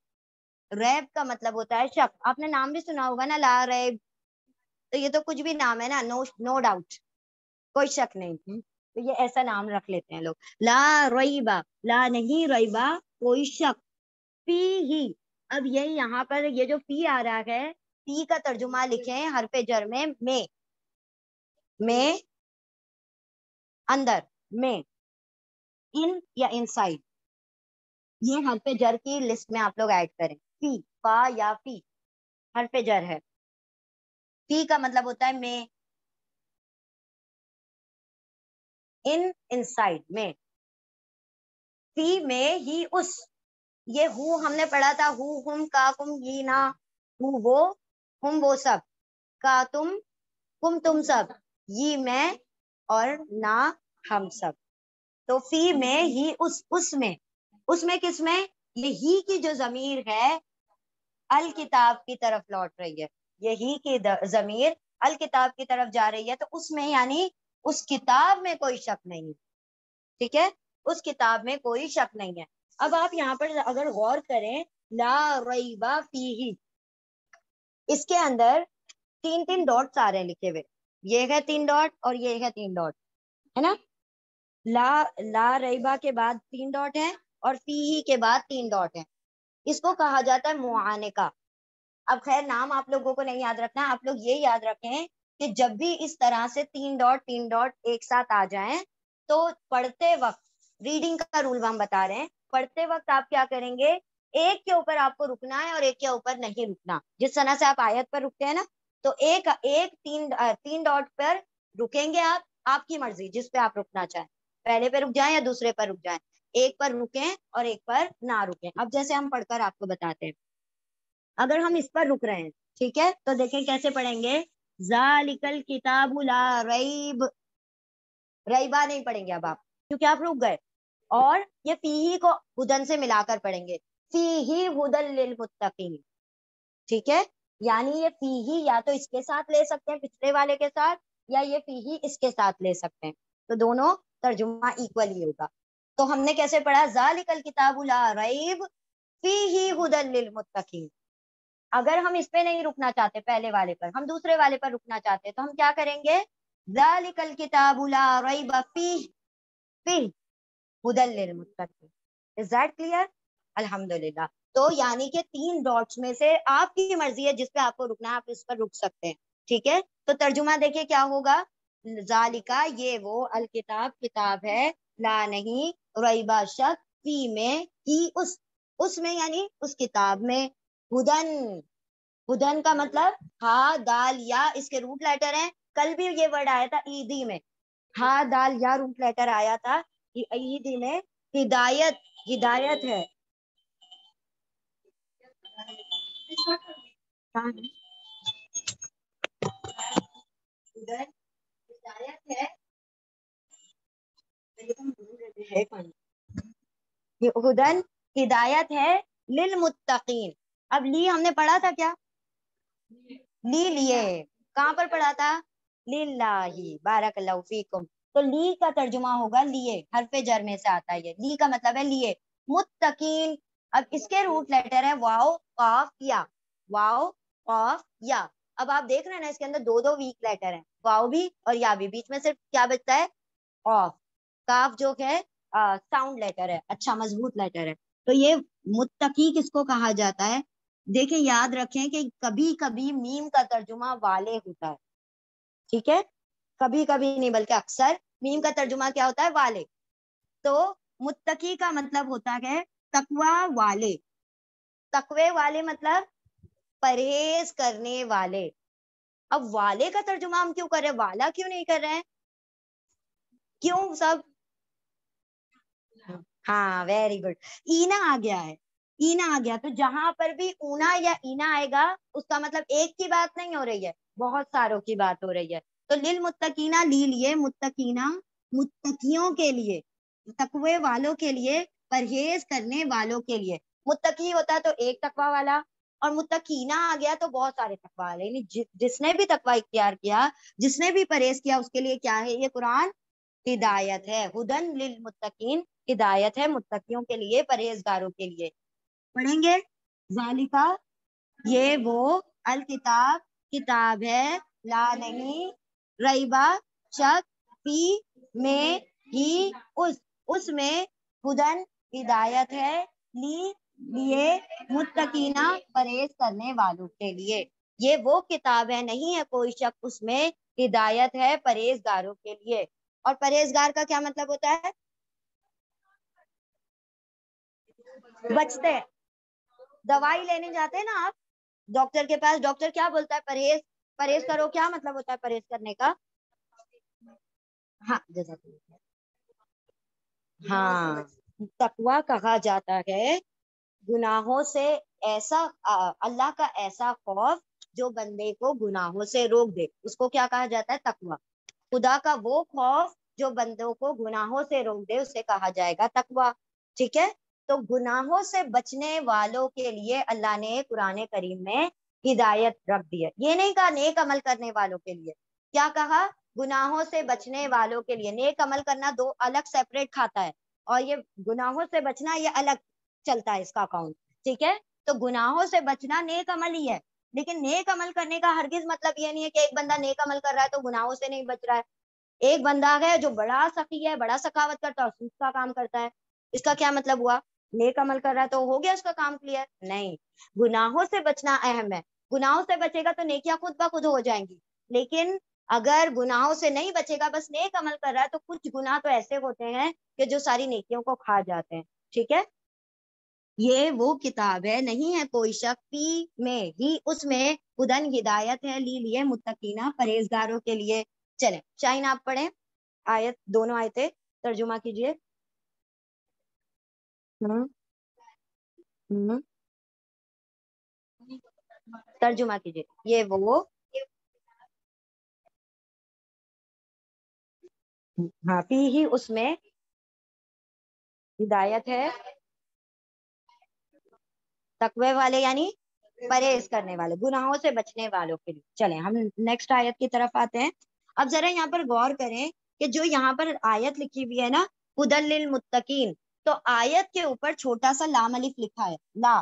ریب کا مطلب ہوتا ہے شک. آپ نے نام بھی سنا ہوگا نا لا ریب, تو یہ تو کچھ بھی نام ہے نا, نو ڈاؤٹ, کوئی شک نہیں, تو یہ ایسا نام رکھ لیتے ہیں لوگ. لا ریبا, لا نہیں, ریبا کوئی شک, فی ہی. اب یہ یہاں پر یہ جو فی آ رہا ہے, فی کا ترجمہ لکھیں حرف جر میں اندر, میں, ان یا ان سائڈ, یہ حرف جر کی لسٹ میں آپ لوگ ایڈ کریں. فی, فا یا فی حرف جر ہے. فی کا مطلب ہوتا ہے میں, ان سائڈ میں, فی میں ہی اس. یہ ہو ہم نے پڑھا تھا, ہو ہم کا کم ہی نا, ہو وہ ہم وہ سب, کا تم کم تم سب, یہ میں اور نہ ہم سب. تو فی میں ہی اس میں, اس میں کس میں, یہ ہی کی جو ضمیر ہے الکتاب کی طرف لوٹ رہی ہے, یہی کی ضمیر الکتاب کی طرف جا رہی ہے, تو اس میں یعنی اس کتاب میں کوئی شک نہیں ہے. ٹھیک ہے, اس کتاب میں کوئی شک نہیں ہے. اب آپ یہاں پر اگر غور کریں, لا ریب فیہ, اس کے اندر 3 ڈاٹس آ رہے ہیں لکھے ہوئے, یہ ہے 3 ڈاٹ اور یہ ہے 3 ڈاٹ, ہے نا. لا ریبا کے بعد 3 ڈاٹ ہیں اور فیہ کے بعد 3 ڈاٹ ہیں. اس کو کہا جاتا ہے معانقہ. اب خیر نام آپ لوگوں کو نہیں یاد رکھنا, آپ لوگ یہ یاد رکھیں کہ جب بھی اس طرح سے 3 ڈاٹ ایک ساتھ آ جائیں تو پڑھتے وقت, ریڈنگ کا رول ہم بتا رہے ہیں, پڑھتے وقت آپ کیا کریں گے, ایک کے اوپر آپ کو رکنا ہے اور ایک کے اوپر نہیں رکنا. جس طرح سے آپ آیت پر رکتے ہیں نا, تو ایک 3 ڈاٹ پر رکیں گے آپ کی مرضی, جس پہ آپ رکنا چاہیں, پہلے پہ رک جائیں یا دوسرے پر رک جائیں, ایک پر رکیں اور ایک پر نہ رکیں. اب جیسے ہم پڑھ کر آپ کو بتاتے ہیں, اگر ہم اس پر رک رہے ہیں, ٹھیک ہے, تو دیکھیں کیسے پڑھیں گے. ذالک الکتاب لا ریب, ریبا نہیں پڑھیں گے اب آپ, کیونکہ آپ رک گئے. اور یہ فیہ کو ہدن سے ملا کر پڑھیں گے, فیہ ہدن للمتقین. ٹھیک ہے, یعنی یہ فیہ یا تو اس کے ساتھ لے سکتے ہیں پچھلے والے کے ساتھ, یا یہ فیہ اس کے ساتھ لے سکتے ہیں, تو دونوں ترجمہ ایکول ہی ہوگا. تو ہم نے کیسے پڑھا, ذالک الکتاب لا ریب فیہ ہدن للمتقین. اگر ہم اس پہ نہیں رکنا چاہتے پہلے والے پر, ہم دوسرے والے پر رکنا چاہتے, تو ہم کیا کریں گے, ذالک الکتاب لا ریب فیہ ہدن للمتقین. Is that clear? الحمدللہ. تو یعنی کہ 3 ڈاٹس میں سے آپ کی مرضی ہے جس پہ آپ کو رکنا ہے, آپ اس پر رک سکتے ہیں. ٹھیک ہے, تو ترجمہ دیکھیے کیا ہوگا, ذالکہ یہ وہ, الکتاب کتاب ہے, لا نہیں, ریبا شک, فی میں ہی اس میں یعنی اس کتاب میں, ہدن, ہدن کا مطلب ہا دال یا, اس کے روٹ لیٹر ہیں کل بھی یہ ورڈ آیا تھا عیدی میں، ہا دال یا روٹ لیٹر آیا تھا عیدی میں. ہدایت، ہدایت ہے. ہدایت ہے، ہدن ہدایت ہے للمتقین. اب لی ہم نے پڑھا تھا کیا؟ لی لیے. کہاں پر پڑھا تھا؟ للہ. بارک اللہ فیکم. تو لی کا ترجمہ ہوگا لیے، حرف جر میں سے آتا ہے. لی کا مطلب ہے لیے. متقین، اب اس کے روٹ لیٹر ہے واو قاف یا. واو قاف یا. اب آپ دیکھ رہے ہیں نا اس کے اندر دو دو ویک لیٹر ہیں، واو بھی اور یا بھی. بیچ میں صرف کیا بچتا ہے؟ قاف. کاف جو ہے ساؤنڈ لیٹر ہے، اچھا مضبوط لیٹر ہے. تو یہ متقی کس کو کہا جاتا ہے؟ دیکھیں یاد رکھیں کہ کبھی کبھی میم کا ترجمہ والے ہوتا ہے، ٹھیک ہے؟ کبھی کبھی نہیں بلکہ اکثر میم کا ترجمہ کیا ہوتا ہے؟ والے. تو متقی کا مطلب ہوتا ہے تقوی والے. تقوی والے مطلب پرہیز کرنے والے. اب والے کا ترجمہ ہم کیوں کر رہے ہیں؟ والا کیوں نہیں کر رہے ہیں؟ کیوں سب؟ ہاں ویری گڈ. اینا آ گیا ہے، اینا آ گیا. تو جہاں پر بھی اونا یا اینا آئے گا اس کا مطلب ایک کی بات نہیں ہو رہی ہے، بہت ساروں کی بات ہو رہی ہے. تو للمتقینہ لی لیے، متقینہ متقیوں کے لیے، تقوی والوں کے لیے، پرہیز کرنے والوں کے لیے. متقی ہوتا تو ایک تقوی والا، اور متقینہ آ گیا تو بہت سارے تقوی والے. یعنی جس نے بھی تقوی اختیار کیا، جس نے بھی پرہیز کیا، اس کے لیے کیا ہے یہ قرآن؟ ہدایت ہے. ہدن للمتقین، ہدایت ہے متقیوں کے لیے، پرہیزگاروں کے لیے. پڑھیں گے ذالکا، یہ وہ، الکتاب کتاب ہے، لا نہیں، ریبا شک، فی میں ہی، اس میں، ہدن ہدایت ہے، لی لیے، متقینہ پرہیز کرنے والوں کے لیے. یہ وہ کتاب ہے، نہیں ہے کوئی شک اس میں، ہدایت ہے پرہیزگاروں کے لیے. اور پرہیزگار کا کیا مطلب ہوتا ہے؟ بچتے ہیں. دوائی لینے جاتے ہیں نا آپ ڈاکٹر کے پاس، ڈاکٹر کیا بولتا ہے؟ پرہیز، پرہیز کرو. کیا مطلب ہوتا ہے پرہیز کرنے کا؟ ہاں جزاک اللہ. ہاں، تقوی کہا جاتا ہے گناہوں سے ایسا اللہ کا ایسا خوف جو بندے کو گناہوں سے روک دے، اس کو کیا کہا جاتا ہے؟ تقوی. خدا کا وہ خوف جو بندوں کو گناہوں سے روک دے اسے کہا جائے گا تقوی. ٹھیک ہے؟ تو گناہوں سے بچنے والوں کے لیے اللہ نے قرآن کریم میں ہدایت رکھ دی ہے. یہ نہیں کہا نیک عمل کرنے والوں کے لیے، کیا کہا؟ گناہوں سے بچنے والوں کے لیے. نیک عمل کرنا دو الگ سیپریٹ کھاتا ہے، اور یہ گناہوں سے بچنا یہ الگ چلتا ہے اس کا اکاؤنٹ. ٹھیک ہے؟ تو گناہوں سے بچنا نیک عمل ہی ہے، لیکن نیک عمل کرنے کا ہرگز مطلب یہ نہیں ہے کہ ایک بندہ نیک عمل کر رہا ہے تو گناہوں سے نہیں بچ رہا ہے. ایک بندہ ہے جو بڑا سخی ہے، بڑا سخاوت کرتا ہے اور سود کا کام کرتا ہے، اس کا کیا مطلب ہوا؟ نیک عمل کر رہا ہے تو ہو گیا اس کا کام کلیئر؟ نہیں. گناہوں سے بچنا اہم ہے. گناہوں سے بچے گا تو نیکیاں خود بخود ہو جائیں گی. لیکن اگر گناہوں سے نہیں بچے گا، بس نیک عمل کر رہا ہے، تو کچھ گناہ تو ایسے ہوتے ہیں کہ جو ساری نیکیوں کو کھا جاتے ہیں. ٹھیک ہے؟ یہ وہ کتاب ہے، نہیں ہے کوئی شک، فی میں ہی، اس میں، ہدن ہدایت ہے، لی لیے، متقینہ پرہیزگاروں کے لیے. چلیں شاہین آپ پڑھیں آیت، دونوں آیتیں ترجمہ کیجئے. ترجمہ کیجئے. یہ وہ، ہاں، فی ہی، اس میں، ہدایت ہے تقوی والے یعنی پرہیز کرنے والے، گناہوں سے بچنے والوں کے لیے. چلیں ہم نیکسٹ آیت کی طرف آتے ہیں. اب ذرا یہاں پر غور کریں کہ جو یہاں پر آیت لکھی ہوئی ہے نا، ہدی للمتقین، تو آیت کے اوپر چھوٹا سا لام الف لکھا ہے، لا.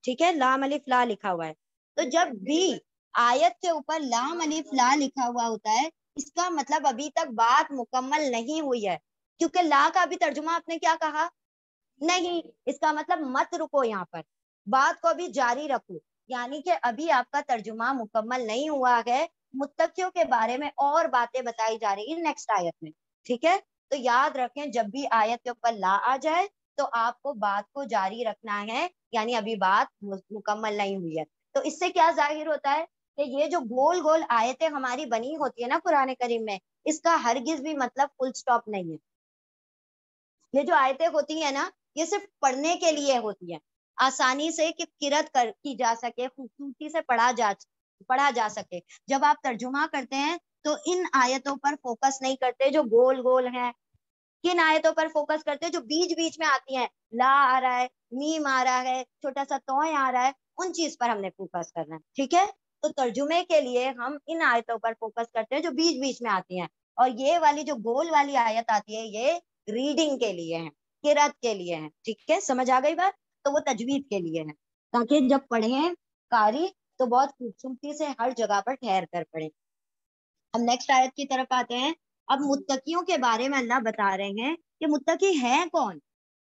ٹھیک ہے؟ لام الف لا لکھا ہوا ہے. تو جب بھی آیت کے اوپر لام الف لا لکھا ہوا ہوتا ہے، اس کا مطلب ابھی تک بات مکمل نہیں ہوئی ہے، کیونکہ لا کا بھی ترجمہ آپ نے کیا کہا؟ نہیں. اس کا مطلب مت رکو، یہاں پر بات کو ابھی جاری رکھو، یعنی کہ ابھی آپ کا ترجمہ مکمل نہیں ہوا ہے. متقیوں کے بارے میں اور باتیں بتائی جا رہی ہیں نیکسٹ آیت میں. ٹھیک ہے؟ تو یاد رکھیں جب بھی آیت کے اوپر لا آ جائے تو آپ کو بات کو جاری رکھنا ہے، یعنی ابھی بات مکمل نہیں ہوئی ہے. تو اس سے کیا ظاہر ہوتا ہے؟ کہ یہ جو گول گول آیتیں ہماری بنی ہوتی ہے نا قرآن کریم میں، اس کا ہرگز بھی مطلب فل سٹاپ نہیں ہے. یہ جو آیتیں ہوتی ہیں نا یہ صرف پڑھنے کے لیے ہوتی ہیں، آسانی سے کہ قرأت کی جا سکے، خوبصورتی سے پڑھا جا سکے. جب آپ ترجمہ کرتے ہیں تو ان آیتوں پر فوکس نہیں کرتے جو گول گول ہیں. کن آیتوں پر فوکس کرتے ہیں؟ جو بیچ بیچ میں آتی ہیں، لا آ رہا ہے، میم آ رہا ہے، چھوٹا سا توئیں آ رہا ہے، ان چیز پر ہم نے فوکس کرنا ہے. ٹھیک ہے، تو ترجمے کے لیے ہم ان آیتوں پر فوکس کرتے ہیں جو بیچ بیچ میں آتی ہیں. اور یہ والی جو گول والی آیت آتی ہے یہ ریڈنگ کے لیے ہے، قرأت کے لیے ہے. ٹھیک ہے، سمجھ آ گئی بات؟ تو وہ تجوید کے لیے ہے، تاکہ جب پڑھیں قاری تو بہت خوبصورتی سے ہر جگہ پر ٹھہر کر پڑھیں. ہم نیکسٹ آیت کی طرف آتے ہیں. اب متقیوں کے بارے میں اللہ بتا رہے ہیں کہ متقی ہیں کون،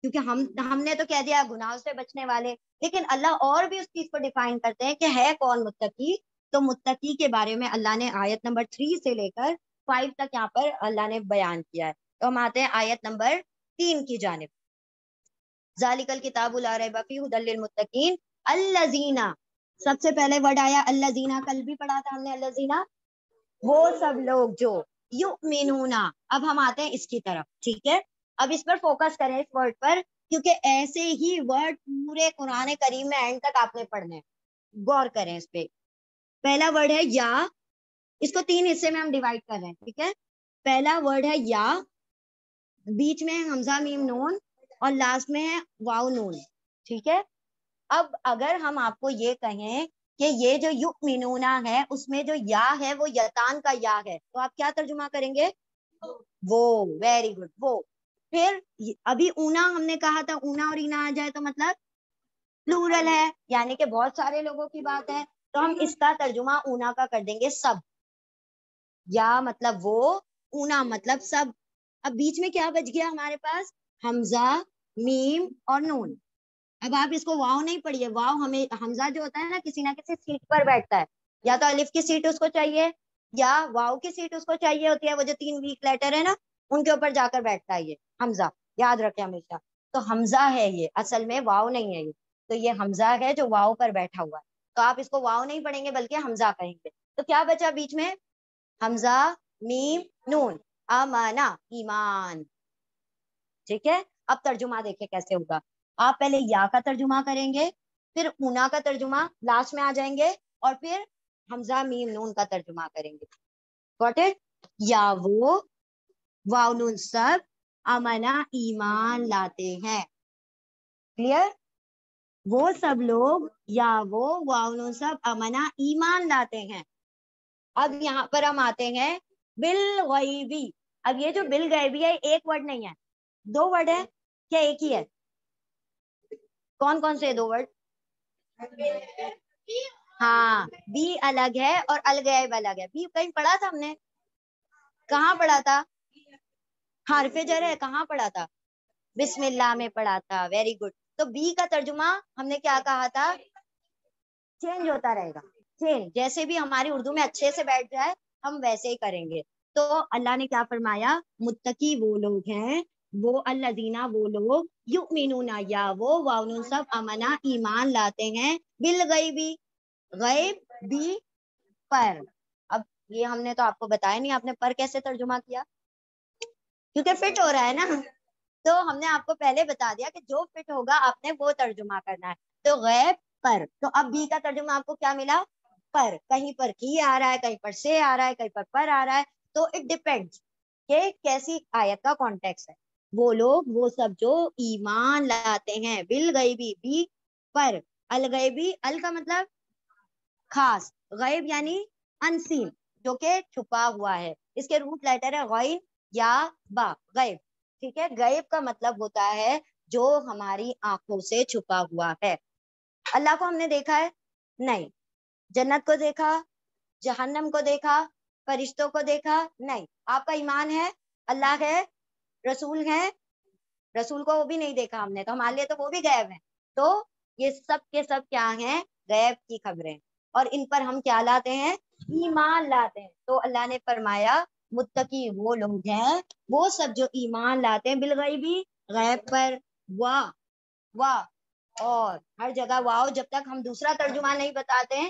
کیونکہ ہم نے تو کہہ دیا گناہوں سے بچنے والے، لیکن اللہ اور بھی اس چیز کو ڈیفائن کرتے ہیں کہ ہے کون متقی. تو متقی کے بارے میں اللہ نے آیت نمبر 3 سے لے کر 5 تک یہاں پر اللہ نے بیان کیا ہے. تو ہم آتے ہیں آیت نمبر 3 کی جانب. ذالک الکتاب لا ریب فیہ ھدی للمتقین الذین، سب سے پہلے ورڈ آیا الذین، کل بھی پڑھا تھا ہم نے الذین، وہ سب لوگ جو یؤمنون. اب ہم آتے ہیں اس کی طرف. ٹھیک ہے، اب اس پر فوکس کریں اس ورڈ پر، کیونکہ ایسے ہی ورڈ پورے قرآن کریم میں اینڈ تک آپ نے پڑھنے. غور کریں اس پہ. پہلا ورڈ ہے یا، اس کو 3 حصے میں ہم ڈیوائڈ کر رہے ہیں. ٹھیک ہے، پہلا ورڈ ہے یا، بیچ میں حمزہ میم نون اور لاسٹ میں ہے واو نون. ٹھیک ہے، اب اگر ہم آپ کو یہ کہیں کہ یہ جو یؤمنون ہے اس میں جو یا ہے وہ یتان کا یا ہے، تو آپ کیا ترجمہ کریں گے؟ وہ. ویری گڈ، وہ. پھر ابھی اونا ہم نے کہا تھا، اونا اور اینا آ جائے تو مطلب پلورل ہے، یعنی کہ بہت سارے لوگوں کی بات ہے، تو ہم اس کا ترجمہ اونا کا کر دیں گے سب. یا مطلب وہ، اونا مطلب سب. اب بیچ میں کیا بچ گیا ہمارے پاس؟ حمزہ میم اور نون. اب آپ اس کو واو نہیں پڑھیے، واو ہمیں حمزہ جو ہوتا ہے نا کسی نہ کسی سیٹ پر بیٹھتا ہے، یا تو الف کی سیٹ اس کو چاہیے یا واو کی سیٹ اس کو چاہیے ہوتی ہے. وہ جو 3 ویک لیٹر ہے نا ان کے اوپر جا کر بیٹھتا ہے یہ حمزہ، یاد رکھیں ہمیشہ. تو حمزہ ہے یہ، اصل میں واو نہیں ہے یہ. تو یہ حمزہ ہے جو واو پر بیٹھا ہوا ہے، تو آپ اس کو واو نہیں پڑھیں گے بلکہ حمزہ کہیں گے. تو کیا بچا بیچ میں؟ حمزہ میم نون، امانا ایمان. ٹھیک ہے، اب ترجمہ دیکھیں کیسے ہوگا. آپ پہلے یا کا ترجمہ کریں گے، پھر اونا کا ترجمہ لاسٹ میں آ جائیں گے، اور پھر حمزہ میم نون کا ترجمہ کریں گے. Got it? یا وہ، واو نون سب، امنا ایمان لاتے ہیں. کلیئر؟ وہ سب لوگ، یا وہ، واو نون سب، امنا ایمان لاتے ہیں. اب یہاں پر ہم آتے ہیں بالغیبی. اب یہ جو بالغیبی ہے ایک ورڈ نہیں ہے، 2 ورڈ ہے کیا ایک ہی ہے؟ کون کون سے 2 ورڈ؟ ہاں، بی الگ ہے اور الغیب الگ ہے. بی کہیں پڑھا تھا ہم نے؟ کہاں پڑھا تھا؟ حرف جر ہے، کہاں پڑھا تھا؟ بسم اللہ میں پڑھا تھا. Very good. تو بی کا ترجمہ ہم نے کیا کہا تھا؟ چینج ہوتا رہے گا. چینج جیسے بھی ہماری اردو میں اچھے سے بیٹھ جائے ہم ویسے ہی کریں گے. تو اللہ نے کیا فرمایا؟ متقی وہ لوگ ہیں، وہ الذین، وہ لوگ، یؤمنون، یا وہ، واو نون سب، امنا ایمان لاتے ہیں، بالغیبی، غیب بھی پر. اب یہ ہم نے تو آپ کو بتایا نہیں، آپ نے پر کیسے ترجمہ کیا؟ کیونکہ فٹ ہو رہا ہے نا. تو ہم نے آپ کو پہلے بتا دیا کہ جو فٹ ہوگا آپ نے وہ ترجمہ کرنا ہے. تو غیب پر. تو اب بھی کا ترجمہ آپ کو کیا ملا؟ پر. کہیں پر کی آ رہا ہے، کہیں پر سے آ رہا ہے، کہیں پر آ رہا ہے. تو اٹ ڈیپینڈ کہ کیسی آیت کا کانٹیکس ہے. وہ لوگ، وہ سب جو ایمان لاتے ہیں، بالغیبی بھی پر. الغیبی، ال کا مطلب خاص، غیب یعنی انسین، جو کہ چھپا ہوا ہے. اس کے روٹ لیٹر ہے غین یا با، غیب. ٹھیک ہے، غیب کا مطلب ہوتا ہے جو ہماری آنکھوں سے چھپا ہوا ہے. اللہ کو ہم نے دیکھا ہے نہیں، جنت کو دیکھا، جہنم کو دیکھا، فرشتوں کو دیکھا نہیں. آپ کا ایمان ہے اللہ ہے، رسول ہیں، رسول کو وہ بھی نہیں دیکھا ہم نے، تو ہمارے لیے تو وہ بھی غیب ہیں. تو یہ سب کے سب کیا ہیں؟ غیب کی خبریں. اور ان پر ہم کیا لاتے ہیں؟ ایمان لاتے ہیں. تو اللہ نے فرمایا متقی وہ لوگ ہیں، وہ سب جو ایمان لاتے ہیں، بالغیبی، غیب پر. واہ، اور ہر جگہ واؤ. جب تک ہم دوسرا ترجمہ نہیں بتاتے ہیں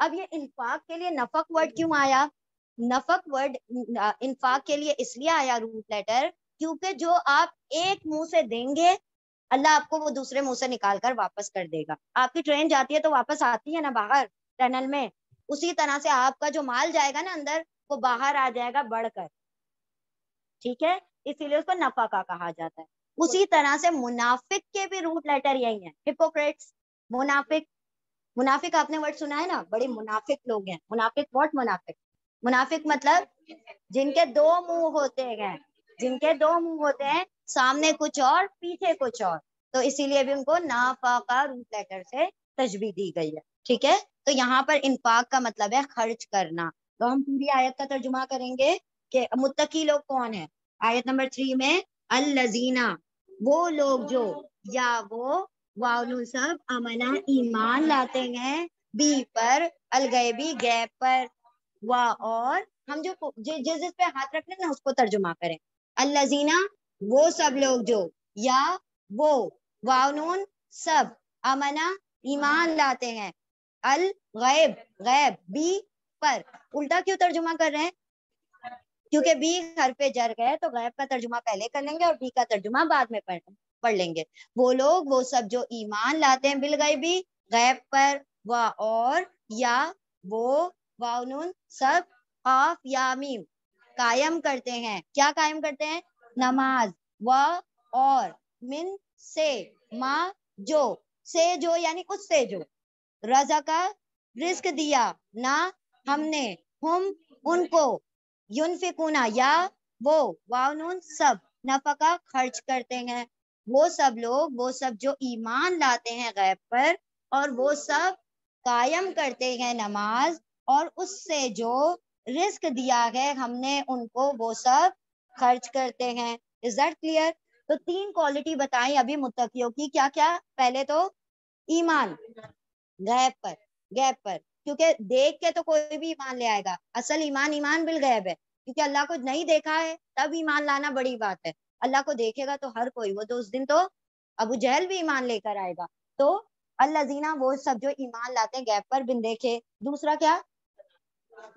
اب یہ انفاق کے لیے نفق ورڈ کیوں آیا؟ نفق ورڈ انفاق کے لیے اس لیے آیا روٹ لیٹر کیونکہ جو آپ ایک منہ سے دیں گے اللہ آپ کو وہ دوسرے منہ سے نکال کر واپس کر دے گا. آپ کی ٹرین جاتی ہے تو واپس آتی ہے نا باہر ٹنل میں, اسی طرح سے آپ کا جو مال جائے گا نا اندر وہ باہر آ جائے گا بڑھ کر, ٹھیک ہے, اسی لیے اس کو نفقہ کہا جاتا ہے. اسی طرح سے منافق کے بھی روٹ لیٹر یہی ہے, ہپوکریٹس, منافق. منافق آپ نے ورڈ سنا ہے نا, بڑے منافق لوگ ہیں. منافق واٹ منافق, منافق مطلب جن کے دو منہ ہوتے ہیں, جن کے دو منہ ہوتے ہیں, سامنے کچھ اور پیچھے کچھ اور, تو اسی لیے بھی ان کو نافاقہ روٹ لیٹر سے تشبیہ دی گئی ہے, ٹھیک ہے. تو یہاں پر انفاق کا مطلب ہے خرچ کرنا. تو ہم پوری آیت کا ترجمہ کریں گے کہ متقی لوگ کون ہیں. آیت نمبر 3 میں الذین, وہ لوگ جو, یا وہ واؤ سب امنا ایمان لاتے ہیں, بی پر, الغیبی غیب پر, اور ہم جو جس پہ ہاتھ رکھ لیں نا اس کو ترجمہ کریں. الذین, وہ سب لوگ جو, یا وہ واؤ سب, امنا ایمان لاتے ہیں, الغیب غیب, بی پر. الٹا کیوں ترجمہ کر رہے ہیں؟ کیونکہ بی حرف جر ہے تو غیب کا ترجمہ پہلے کر لیں گے اور بی کا ترجمہ بعد میں پڑھ لیں گے. وہ لوگ, وہ سب جو ایمان لاتے ہیں بالغیبی, غیب پر, اور, یا وہ واؤ سب, قاف یا میم, قائم کرتے ہیں. کیا قائم کرتے ہیں؟ نماز, اور, من سے, ما جو, سے جو یعنی اس سے جو, رضا کا رزق دیا, نہ ہم نے, ہم ان کو, ینفقونا, یا وہ واؤ سب, نفقہ خرچ کرتے ہیں. وہ سب لوگ, وہ سب جو ایمان لاتے ہیں غیب پر, اور وہ سب قائم کرتے ہیں نماز, اور اس سے جو رزق دیا ہے ہم نے ان کو وہ سب خرچ کرتے ہیں. Is that clear؟ تو 3 کوالٹی بتائیں ابھی متقیوں کی. کیا کیا؟ پہلے تو ایمان غیب پر, کیونکہ دیکھ کے تو کوئی بھی ایمان لے آئے گا. اصل ایمان, ایمان بالغیب ہے, کیونکہ اللہ کو نہیں دیکھا ہے تب ایمان لانا بڑی بات ہے. اللہ کو دیکھے گا تو ہر کوئی, وہ تو اس دن تو ابو جہل بھی ایمان لے کر آئے گا. تو الذین, وہ سب جو ایمان لاتے ہیں غیب پر بن دیکھے. دوسرا کیا؟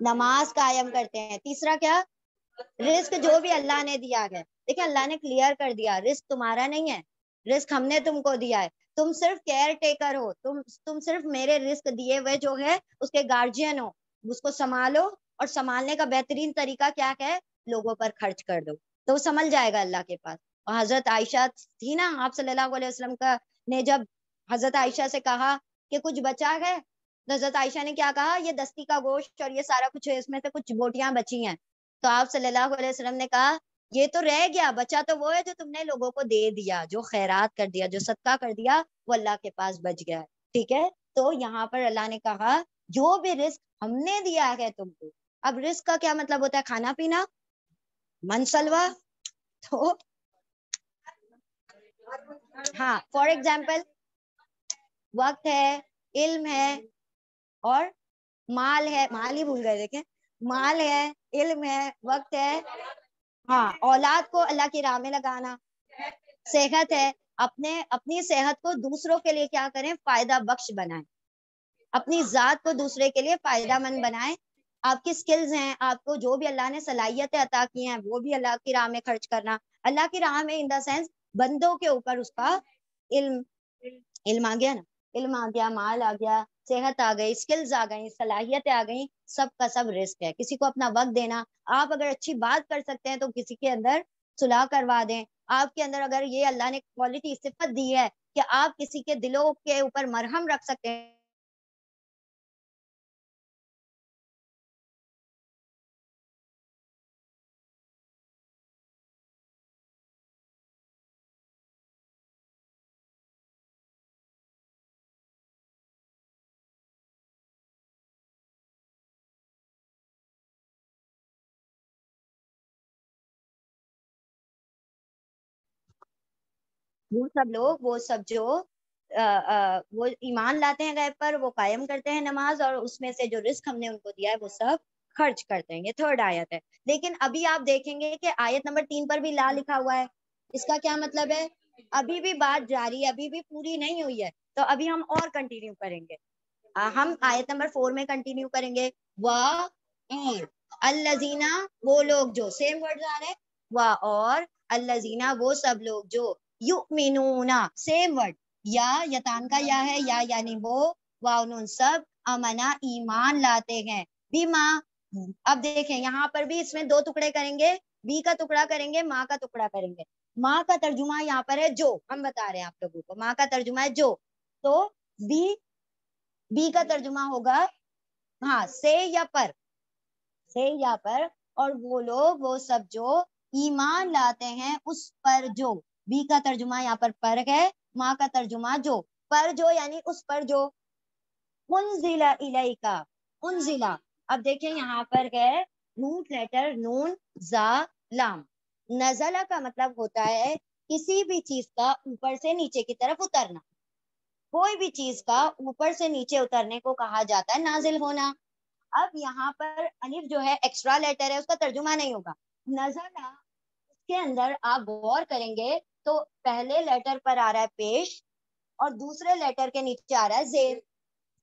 نماز قائم کرتے ہیں. تیسرا کیا؟ رزق جو بھی اللہ نے دیا ہے. دیکھیں اللہ نے کلیئر کر دیا, رزق تمہارا نہیں ہے, رزق ہم نے تم کو دیا ہے. تم صرف کیئر ٹیکر ہو, تم صرف میرے رزق دیے ہوئے جو ہے اس کے گارجین ہو, اس کو سنبھالو, اور سنبھالنے کا بہترین طریقہ کیا ہے؟ لوگوں پر خرچ کر دو, تو وہ سنبھل جائے گا اللہ کے پاس. اور حضرت عائشہ تھی نا, آپ صلی اللہ علیہ وسلم کا نے جب حضرت عائشہ سے کہا کہ کچھ بچا ہے, تو حضرت عائشہ نے کیا کہا؟ یہ دستی کا گوشت اور یہ سارا کچھ ہے, اس میں سے کچھ بوٹیاں بچی ہیں. تو آپ صلی اللہ علیہ وسلم نے کہا یہ تو رہ گیا, بچا تو وہ ہے جو تم نے لوگوں کو دے دیا, جو خیرات کر دیا, جو صدقہ کر دیا, وہ اللہ کے پاس بچ گیا ہے, ٹھیک ہے. تو یہاں پر اللہ نے کہا جو بھی رزق ہم نے دیا ہے تم کو. اب رزق کا کیا مطلب ہوتا ہے؟ کھانا پینا, منسلوا. تو ہاں, فار ایگزامپل وقت ہے, علم ہے, اور مال ہے, مال ہی بھول گئے, دیکھیں, مال ہے, علم ہے, وقت ہے, ہاں, اولاد کو اللہ کی راہ میں لگانا, صحت ہے, اپنی صحت کو دوسروں کے لیے کیا کریں؟ فائدہ بخش بنائیں, اپنی ذات کو دوسرے کے لیے فائدہ مند بنائیں. آپ کی سکلز ہیں, آپ کو جو بھی اللہ نے صلاحیتیں عطا کی ہیں وہ بھی اللہ کی راہ میں خرچ کرنا. اللہ کی راہ میں ان دا سینس بندوں کے اوپر اس کا علم آ گیا نا, علم آ گیا, مال آ گیا, صحت آ گئی, سکلز آ گئی, صلاحیتیں آ گئی, سب کا سب رزق ہے. کسی کو اپنا وقت دینا, آپ اگر اچھی بات کر سکتے ہیں تو کسی کے اندر صلح کروا دیں. آپ کے اندر اگر یہ اللہ نے کوالٹی صفت دی ہے کہ آپ کسی کے دلوں کے اوپر مرہم رکھ سکتے ہیں, وہ سب لوگ, وہ سب جو وہ ایمان لاتے ہیں غیب پر, وہ قائم کرتے ہیں نماز, اور اس میں سے جو رزق ہم نے ان کو دیا ہے وہ سب خرچ کرتے ہیں. یہ 3rd آیت ہے. لیکن ابھی آپ دیکھیں گے کہ آیت نمبر 3 پر بھی لا لکھا ہوا ہے. اس کا کیا مطلب ہے؟ ابھی بھی بات جاری ہے, ابھی بھی پوری نہیں ہوئی ہے, تو ابھی ہم اور کنٹینیو کریں گے. ہم آیت نمبر 4 میں کنٹینیو کریں گے. اور الذین وہ لوگ جو سیم ورڈ آ رہے ہیں, اور الذین وہ سب لوگ جو یؤمنون سیم ورڈ یا یتان کا یا ہے یا یعنی وہ واؤن سب امنا ایمان لاتے ہیں بیما. اب دیکھیں یہاں پر بھی اس میں دو ٹکڑے کریں گے, بی کا ٹکڑا کریں گے, ماں کا ٹکڑا کریں گے. ماں کا ترجمہ یہاں پر ہے جو, ہم بتا رہے ہیں آپ لوگوں کو, ماں کا ترجمہ ہے جو, تو بی کا ترجمہ ہوگا ہاں سے یا پر, سے یا پر. اور وہ لوگ وہ سب جو ایمان لاتے ہیں اس پر جو, بی کا ترجمہ یہاں پر ہے, ماں کا ترجمہ جو, پر جو یعنی اس پر جو. انزل الیکا, انزلہ. اب دیکھیں یہاں پر ہے روٹ لیٹر نون زا لام. نزلہ کا مطلب ہوتا ہے کسی بھی چیز کا اوپر سے نیچے کی طرف اترنا. کوئی بھی چیز کا اوپر سے نیچے اترنے کو کہا جاتا ہے نازل ہونا. اب یہاں پر الف جو ہے ایکسٹرا لیٹر ہے, اس کا ترجمہ نہیں ہوگا. نزلہ اس کے اندر آپ غور کریں گے تو پہلے لیٹر پر آ رہا ہے پیش اور دوسرے لیٹر کے نیچے آ رہا ہے زیر.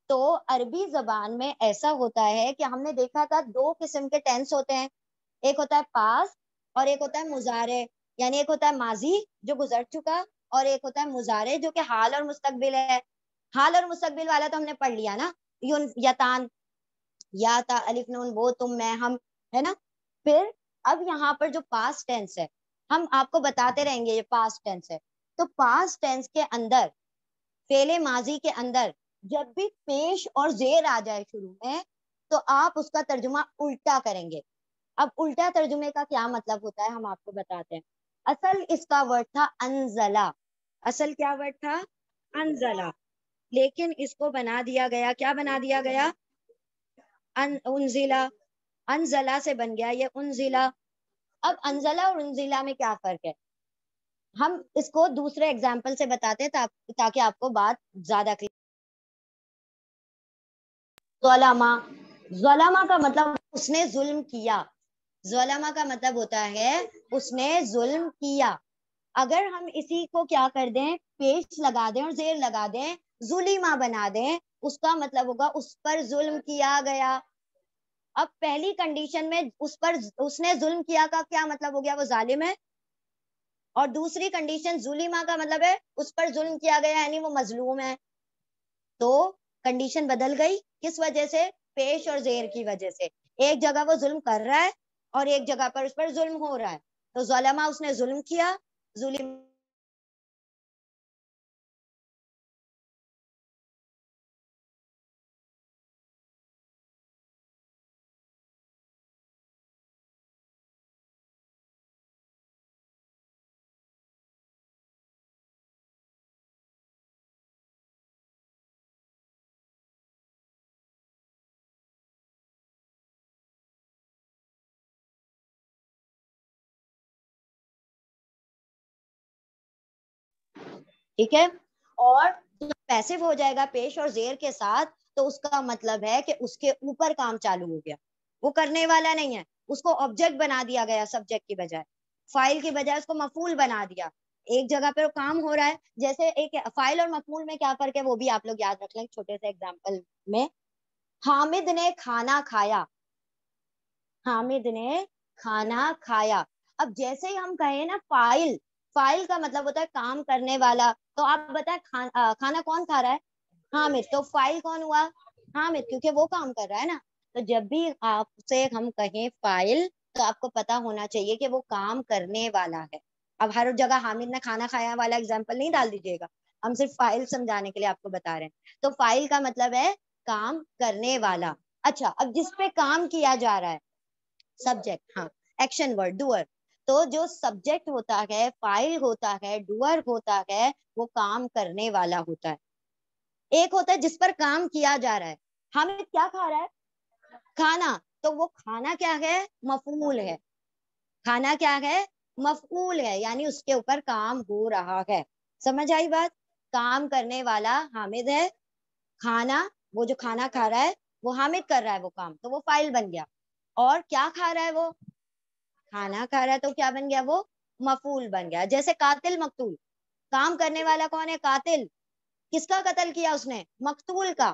تو عربی زبان میں ایسا ہوتا ہے کہ ہم نے دیکھا تھا دو قسم کے ٹینس ہوتے ہیں, ایک ہوتا ہے پاس اور ایک ہوتا ہے مضارع, یعنی ایک ہوتا ہے ماضی جو گزر چکا اور ایک ہوتا ہے مضارع جو کہ حال اور مستقبل ہے. حال اور مستقبل والا تو ہم نے پڑھ لیا نا, یتان یا تا الف نون وہ تم میں ہم, ہے نا. پھر اب یہاں پر جو پاسٹ ٹینس ہے ہم آپ کو بتاتے رہیں گے یہ پاسٹ ٹینس ہے. تو پاسٹ ٹینس کے اندر فعل ماضی کے اندر جب بھی پیش اور زیر آ جائے شروع میں تو آپ اس کا ترجمہ الٹا کریں گے. اب الٹا ترجمے کا کیا مطلب ہوتا ہے ہم آپ کو بتاتے ہیں. اصل اس کا ورڈ تھا انزلہ, اصل کیا ورڈ تھا انزلہ, لیکن اس کو بنا دیا گیا, کیا بنا دیا گیا انزلہ. انزلہ سے بن گیا یہ انزلہ. اب انزلہ اور انزلہ میں کیا فرق ہے ہم اس کو دوسرے ایگزامپل سے بتاتے ہیں تاکہ آپ کو بات زیادہ کلیئر. ظلمہ, ظلمہ کا مطلب اس نے ظلم کیا. ظلمہ کا مطلب ہوتا ہے اس نے ظلم کیا. اگر ہم اسی کو کیا کر دیں پیش لگا دیں اور زیر لگا دیں ظلمہ بنا دیں, اس کا مطلب ہوگا اس پر ظلم کیا گیا. اب پہلی کنڈیشن میں اس نے ظلم کیا کا کیا مطلب ہو گیا وہ ظالم ہے, اور دوسری کنڈیشن ظلمہ کا مطلب ہے اس پر ظلم کیا گیا یعنی وہ مظلوم ہے. تو کنڈیشن بدل گئی کس وجہ سے, پیش اور زیر کی وجہ سے. ایک جگہ وہ ظلم کر رہا ہے اور ایک جگہ پر اس پر ظلم ہو رہا ہے. تو ظلمہ اس نے ظلم کیا, ظلم ٹھیک ہے. اور پیسو ہو جائے گا پیش اور زیر کے ساتھ تو اس کا مطلب ہے کہ اس کے اوپر کام چالو ہو گیا, وہ کرنے والا نہیں ہے, اس کو آبجیکٹ بنا دیا گیا سبجیکٹ کی بجائے, فائل کی بجائے اس کو مفعول بنا دیا. ایک جگہ پہ کام ہو رہا ہے, جیسے ایک فائل اور مفعول میں کیا فرق ہے وہ بھی آپ لوگ یاد رکھ لیں چھوٹے سے ایگزامپل میں. حامد نے کھانا کھایا, حامد نے کھانا کھایا. اب جیسے ہی ہم کہیں نا فائل, فائل کا مطلب ہوتا ہے کام کرنے والا, تو آپ بتائیں کھانا کون کھا رہا ہے حامد, تو فائل کون ہوا حامد کیونکہ وہ کام کر رہا ہے نا. تو جب بھی آپ سے ہم کہیں فائل تو آپ کو پتا ہونا چاہیے کہ وہ کام کرنے والا ہے. اب ہر جگہ حامد نے کھانا کھایا والا ایگزامپل نہیں ڈال دیجیے گا, ہم صرف فائل سمجھانے کے لیے آپ کو بتا رہے ہیں. تو فائل کا مطلب ہے کام کرنے والا. اچھا, اب جس پہ کام کیا جا رہا ہے سبجیکٹ, ہاں ایکشن ورڈ ڈوئر. تو جو سبجیکٹ ہوتا ہے فائل ہوتا ہے ڈوئر ہوتا ہے وہ کام کرنے والا ہوتا ہے. ایک ہوتا ہے جس پر کام کیا جا رہا ہے, حامد کیا کھا رہا ہے کھانا, تو وہ کھانا کیا ہے مفعول ہے, کھانا کیا ہے مفعول ہے یعنی اس کے اوپر کام ہو رہا ہے. سمجھ آئی بات, کام کرنے والا حامد ہے, کھانا وہ جو کھانا کھا رہا ہے وہ حامد کر رہا ہے وہ کام, تو وہ فائل بن گیا. اور کیا کھا رہا ہے وہ کھانا کھا رہا ہے تو کیا بن گیا وہ مفعول بن گیا. جیسے قاتل مقتول, کام کرنے والا کون ہے قاتل, کس کا قتل کیا اس نے مقتول کا,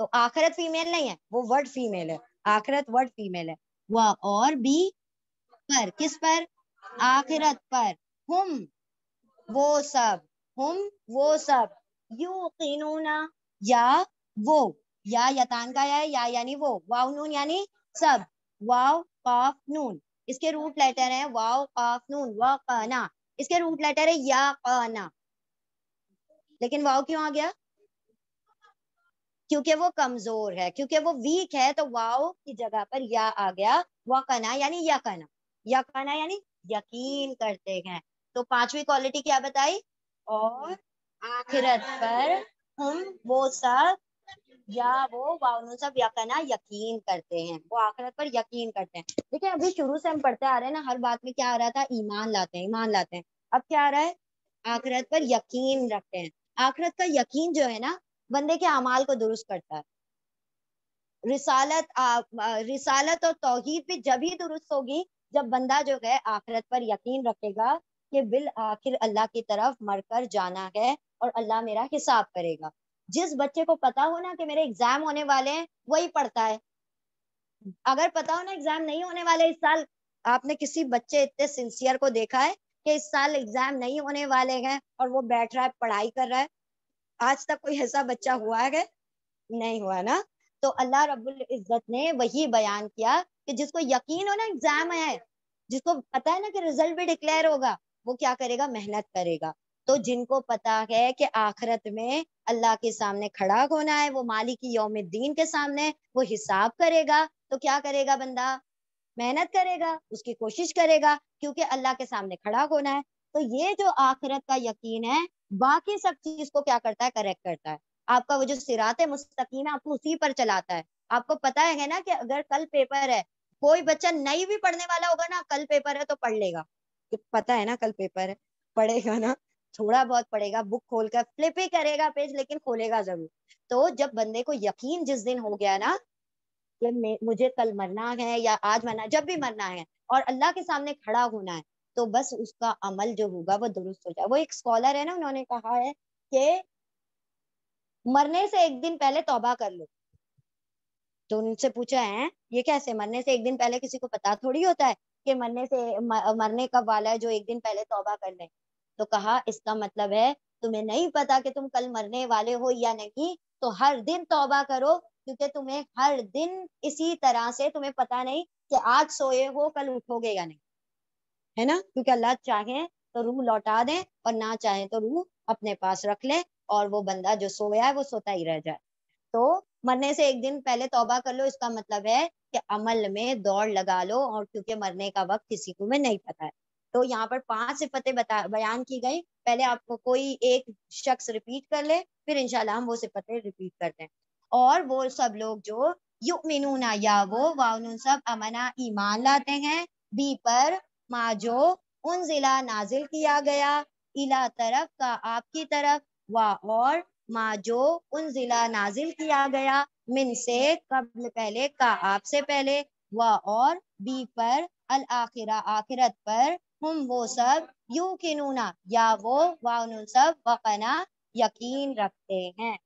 تو آخرت فیمیل نہیں ہے, وہ ورڈ فیمیل ہے, آخرت ورڈ فیمیل ہے. وہ اور بی پر, کس پر؟ آخرت پر. ہم وہ سب, ہم وہ سب, یوقنون یا وہ, یا یتان کا ہے, یا یعنی وہ, واو نون یعنی سب, واو قاف نون, اس کے روٹ لیٹر ہیں واو قاف نون, وقنا, اس کے روٹ لیٹر ہے یا قنا, لیکن واو کیوں آ گیا؟ کیونکہ وہ کمزور ہے, کیونکہ وہ ویک ہے, تو واو کی جگہ پر یا آ گیا. وقنا یعنی یقنا, یقنا یعنی یقین کرتے ہیں. تو پانچویں کوالٹی کیا بتائی؟ اور آخرت پر ہم وہ سب, یا وہ واؤ سب یقنا یقین کرتے ہیں, وہ آخرت پر یقین کرتے ہیں. دیکھیں ابھی شروع سے ہم پڑھتے آ رہے ہیں نا, ہر بات میں کیا آ رہا تھا؟ ایمان لاتے ہیں, ایمان لاتے ہیں. اب کیا آ رہا ہے؟ آخرت پر یقین رکھتے ہیں. آخرت کا یقین جو ہے نا, بندے کے اعمال کو درست کرتا ہے. رسالت اور توحید بھی جب ہی درست ہوگی جب بندہ جو ہے آخرت پر یقین رکھے گا کہ بالآخر اللہ کی طرف مر کر جانا ہے اور اللہ میرا حساب کرے گا. جس بچے کو پتا ہو نا کہ میرے ایگزام ہونے والے ہیں, وہی پڑھتا ہے. اگر پتا ہو نا ایگزام نہیں ہونے والے اس سال, آپ نے کسی بچے اتنے سنسیئر کو دیکھا ہے کہ اس سال ایگزام نہیں ہونے والے ہیں اور وہ بیٹھ رہا ہے پڑھائی کر رہا ہے؟ آج تک کوئی ایسا بچہ ہوا ہے؟ نہیں ہوا نا. تو اللہ رب العزت نے وہی بیان کیا کہ جس کو یقین ہو نا ایگزام ہے, جس کو پتا ہے نا کہ رزلٹ بھی ڈکلیئر ہوگا, وہ کیا کرے گا؟ محنت کرے گا. تو جن کو پتا ہے کہ آخرت میں اللہ کے سامنے کھڑا ہونا ہے, وہ مالک یوم الدین کے سامنے وہ حساب کرے گا, تو کیا کرے گا بندہ؟ محنت کرے گا, اس کی کوشش کرے گا, کیونکہ اللہ کے سامنے کھڑا ہونا ہے. تو یہ جو آخرت کا یقین ہے, باقی سب چیز کو کیا کرتا ہے؟ کریکٹ کرتا ہے. آپ کا وہ جو صراط مستقیم ہے, آپ کو اسی پر چلاتا ہے. آپ کو پتا ہے نا کہ اگر کل پیپر ہے, کوئی بچہ نہیں بھی پڑھنے والا ہوگا نا, کل پیپر ہے تو پڑھ لے گا. پتا ہے نا کل پیپر ہے, پڑھے گا نا, تھوڑا بہت پڑھے گا, بک کھول کر فلپ ہی کرے گا پیج, لیکن کھولے گا ضرور. تو جب بندے کو یقین جس دن ہو گیا نا کہ مجھے کل مرنا ہے یا آج مرنا ہے, جب بھی مرنا ہے اور اللہ کے سامنے کھڑا ہونا ہے, تو بس اس کا عمل جو ہوگا وہ درست ہو جائے. وہ ایک اسکالر ہے نا, انہوں نے کہا ہے کہ مرنے سے ایک دن پہلے توبہ کر لو. تو ان سے پوچھا ہے یہ کیسے؟ مرنے سے ایک دن پہلے کسی کو پتا تھوڑی ہوتا ہے کہ مرنے کب والا ہے جو ایک دن پہلے توبہ کر لیں. تو کہا اس کا مطلب ہے تمہیں نہیں پتا کہ تم کل مرنے والے ہو یا نہیں, تو ہر دن توبہ کرو, کیونکہ تمہیں ہر دن اسی طرح سے تمہیں پتا نہیں کہ آج سوئے ہو کل اٹھو گے یا نہیں, ہے نا. کیونکہ اللہ چاہیں تو روح لوٹا دیں اور نہ چاہیں تو روح اپنے پاس رکھ لیں, اور وہ بندہ جو سویا ہے وہ سوتا ہی رہ جائے. تو مرنے سے ایک دن پہلے توبہ کر لو, اس کا مطلب ہے کہ عمل میں دوڑ لگا لو, اور کیونکہ مرنے کا وقت کسی کو میں نہیں پتا ہے. تو یہاں پر 5 صفتیں بیان کی گئی. پہلے آپ کو کوئی ایک شخص ریپیٹ کر لے, پھر انشاءاللہ ہم وہ صفتیں ریپیٹ کرتے ہیں. اور وہ سب لوگ جو یؤمنون, یا وہ واؤن سب امنا ایمان لاتے ہیں, بی پر ما جو انزلا نازل کیا گیا, الا طرف کا آپ کی طرف, وا اور ما جو انزلا نازل کیا گیا, من سے قبل پہلے, کا آپ سے پہلے, وا اور بی پر الآخرہ آخرت پر, ہم وہ سب یوقنونا, یا وہ واؤن سب وقنا یقین رکھتے ہیں.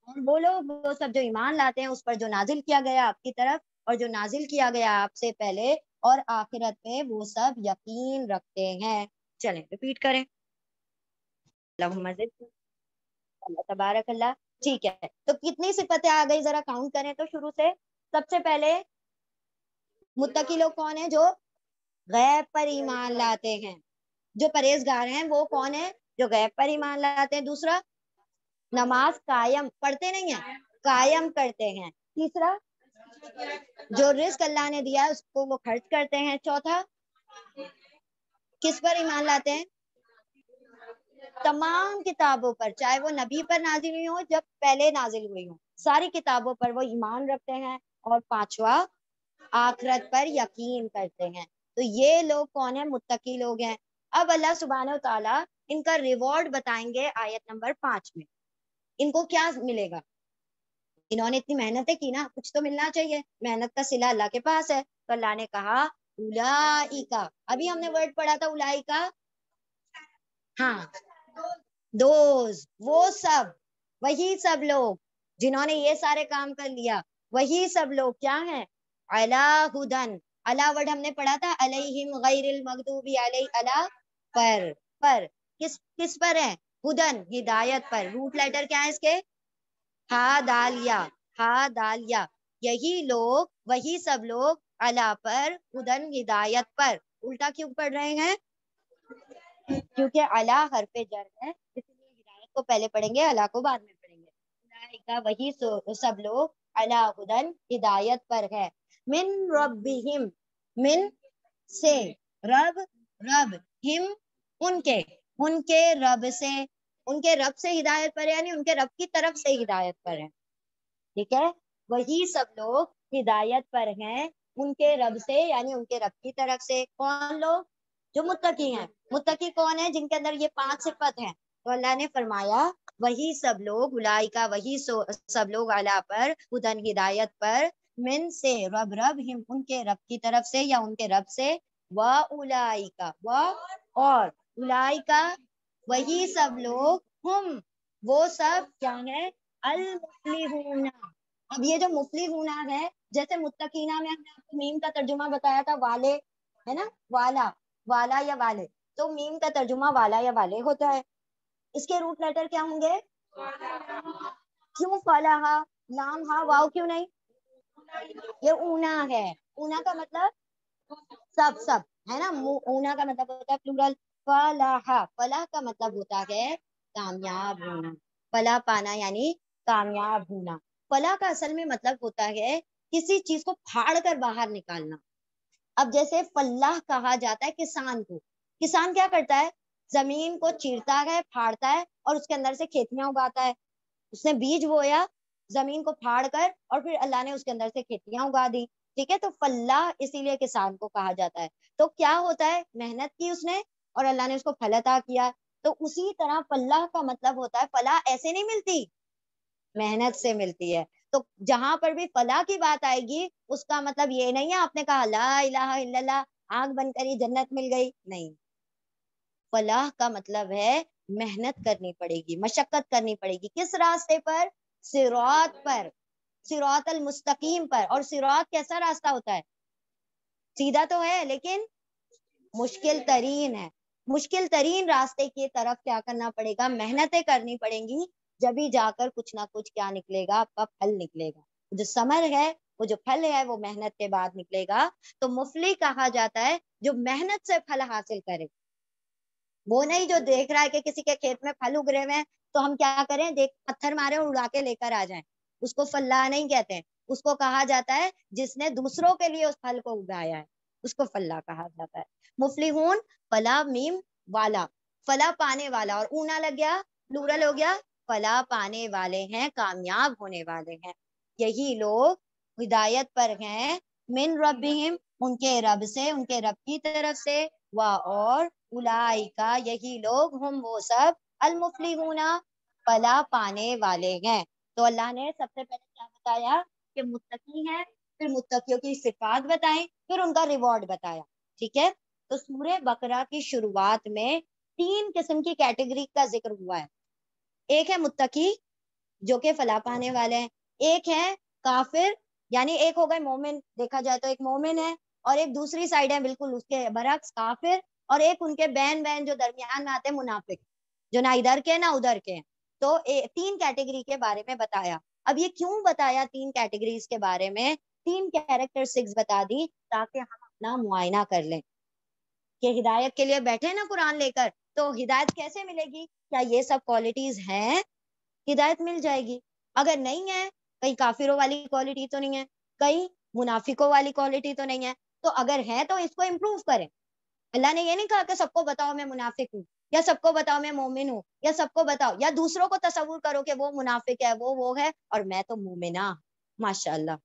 اور وہ لوگ وہ سب جو ایمان لاتے ہیں اس پر جو نازل کیا گیا آپ کی طرف, اور جو نازل کیا گیا آپ سے پہلے, اور آخرت پہ وہ سب یقین رکھتے ہیں. چلیں ریپیٹ کریں. اللہ تبارک اللہ. ٹھیک ہے, تو کتنی صفتیں آ گئی ذرا کاؤنٹ کریں تو شروع سے. سب سے پہلے متقی لوگ کون ہیں؟ جو غیب پر ایمان لاتے ہیں. جو پرہیزگار ہیں وہ کون ہیں؟ جو غیب پر ایمان لاتے ہیں. دوسرا, نماز قائم, پڑھتے نہیں ہیں, قائم کرتے ہیں. تیسرا, جو رزق اللہ نے دیا ہے اس کو وہ خرچ کرتے ہیں. چوتھا, کس پر ایمان لاتے ہیں؟ تمام کتابوں پر, چاہے وہ نبی پر نازل ہوئی ہوں جب پہلے نازل ہوئی ہوں, ساری کتابوں پر وہ ایمان رکھتے ہیں. اور پانچواں, آخرت پر یقین کرتے ہیں. تو یہ لوگ کون ہیں؟ متقی لوگ ہیں. اب اللہ سبحانہ و تعالیٰ ان کا ریوارڈ بتائیں گے آیت نمبر 5 میں. ان کو کیا ملے گا؟ انہوں نے اتنی محنتیں کی نا, کچھ تو ملنا چاہیے. محنت کا صلہ اللہ کے پاس ہے. تو اللہ نے کہا اولئک, ابھی ہم نے ورڈ پڑھا تھا اولئک, ہاں, دوز, وہ سب, وہی سب لوگ, جنہوں نے یہ سارے کام کر لیا وہی سب لوگ کیا ہیں؟ علی ہدن. علی ورڈ ہم نے پڑھا تھا علیہم غیر المغضوب علی پر کس پر ہے؟ ہدن ہدایت پر. روٹ لیٹر کیا ہے اس کے؟ ہا دالیا. یہی لوگ وہی سب لوگ علی پر ہدن ہدایت پر. الٹا کیوں پڑھ رہے ہیں؟ کیونکہ علی حرف جر ہے اس لیے ہدایت کو پہلے پڑھیں گے علی کو بعد میں پڑھیں گے. وہی سب لوگ علی ہدن ہدایت پر ہے. من ربہم من سے رب ہم ان کے رب سے. ان کے رب سے ہدایت پر ہے یعنی ان کے رب کی طرف سے ہدایت پر ہے. ٹھیک ہے. وہی سب لوگ ہدایت پر ہیں ان کے رب سے یعنی ان کے رب کی طرف سے. کون لوگ؟ جو متقی ہیں. متقی کون ہے؟ جن کے اندر یہ 5 صفت ہیں. تو اللہ نے فرمایا وہی سب لوگ اولئک وہی سب لوگ علی پر ہدن ہدایت پر من سے رب ہم ان کے رب کی طرف سے یا ان کے رب سے. و اولئک اور اولئک وہی سب لوگ ہم وہ سب کیا ہے؟ المفلحون. اب یہ جو مفلحون ہے جیسے متقینہ میں ہم نے آپ کو میم کا ترجمہ بتایا تھا والے ہے نا والا یا والے. تو میم کا ترجمہ والا یا والے ہوتا ہے. اس کے روٹ لیٹر کیا ہوں گے؟ کیوں فلاح لام ہا واؤ کیوں نہیں؟ یہ اونا ہے. اونا کا مطلب سب ہے نا. اونا کا مطلب ہوتا ہے پلورل. فلاح کا مطلب ہوتا ہے کامیاب ہونا. فلاح پانا یعنی کامیاب ہونا. فلاح کا اصل میں مطلب ہوتا ہے کسی چیز کو پھاڑ کر باہر نکالنا. اب جیسے فلاح کہا جاتا ہے کسان کو. کسان کیا کرتا ہے؟ زمین کو چیرتا ہے پھاڑتا ہے اور اس کے اندر سے کھیتیاں اگاتا ہے. اس نے بیج بویا زمین کو پھاڑ کر اور پھر اللہ نے اس کے اندر سے کھیتیاں اگا دی. ٹھیک ہے. تو فلاح اسی لیے کسان کو کہا جاتا ہے. تو کیا ہوتا ہے؟ محنت کی اس نے اور اللہ نے اس کو پھل عطا کیا. تو اسی طرح فلاح کا مطلب ہوتا ہے فلاح ایسے نہیں ملتی محنت سے ملتی ہے. تو جہاں پر بھی فلاح کی بات آئے گی اس کا مطلب یہ نہیں ہے آپ نے کہا لا الہ الا اللہ آنکھ بند کری جنت مل گئی. نہیں. فلاح کا مطلب ہے محنت کرنی پڑے گی مشقت کرنی پڑے گی. کس راستے پر؟ صراط پر. صراط المستقیم پر. اور صراط کیسا راستہ ہوتا ہے؟ سیدھا تو ہے لیکن مشکل ترین ہے. مشکل ترین راستے کی طرف کیا کرنا پڑے گا؟ محنتیں کرنی پڑیں گی. جبھی جا کر کچھ نہ کچھ کیا نکلے گا؟ آپ کا پھل نکلے گا. جو ثمر ہے وہ جو پھل ہے وہ محنت کے بعد نکلے گا. تو مفلح کہا جاتا ہے جو محنت سے پھل حاصل کرے. وہ نہیں جو دیکھ رہا ہے کہ کسی کے کھیت میں پھل اگ رہے ہیں تو ہم کیا کریں؟ دیکھ پتھر مارے اور اڑا کے لے کر آ جائیں. اس کو فلاح نہیں کہتے ہیں. اس کو کہا جاتا ہے جس نے دوسروں کے لیے اس پھل کو اگایا ہے اس کو فلاح کہا جاتا ہے. مفلحون فلاح میم والا. فلاح پانے والا اور اونا لگ گیا پلورل ہو گیا. فلاح پانے والے ہیں کامیاب ہونے والے ہیں. یہی لوگ ہدایت پر ہیں من ربہم ان کے رب سے ان کے رب کی طرف سے. اور اولئک یہی لوگ ہم وہ سب المفلحون فلاح پانے والے ہیں. تو اللہ نے سب سے پہلے کیا بتایا کہ متقی ہیں. پھر متقیوں کی صفات بتائیں پھر ان کا ریوارڈ بتایا. ٹھیک ہے. تو سورہ بقرہ کی شروعات میں 3 قسم کی کیٹیگری کا ذکر ہوا ہے. ایک ہے متقی جو کہ فلاح پانے والے ہیں. ایک ہے کافر یعنی ایک ہو گئے مومن. دیکھا جائے تو ایک مومن ہے اور ایک دوسری سائڈ ہے بالکل اس کے برعکس کافر. اور ایک ان کے بین جو درمیان میں آتے ہیں منافق جو نہ ادھر کے نہ ادھر کے ہیں. تو 3 کیٹیگری کے بارے میں بتایا. اب یہ کیوں بتایا 3 کیٹیگریز کے بارے میں؟ 3 کیریکٹرسٹکس بتا دی تاکہ ہم اپنا معائنہ کر لیں کہ ہدایت کے لیے بیٹھے نا قرآن لے کر تو ہدایت کیسے ملے گی؟ کیا یہ سب کوالٹیز ہیں؟ ہدایت مل جائے گی. اگر نہیں ہے کہیں کافروں والی کوالٹی تو نہیں ہے کہیں منافقوں والی کوالٹی تو نہیں ہے. تو اگر ہے تو اس کو امپروو کریں. اللہ نے یہ نہیں کہا کہ سب کو بتاؤ میں منافق ہوں یا سب کو بتاؤ میں مومن ہوں یا سب کو بتاؤ یا دوسروں کو تصور کرو کہ وہ منافق ہے وہ ہے اور میں تو مومنہ ماشاء اللہ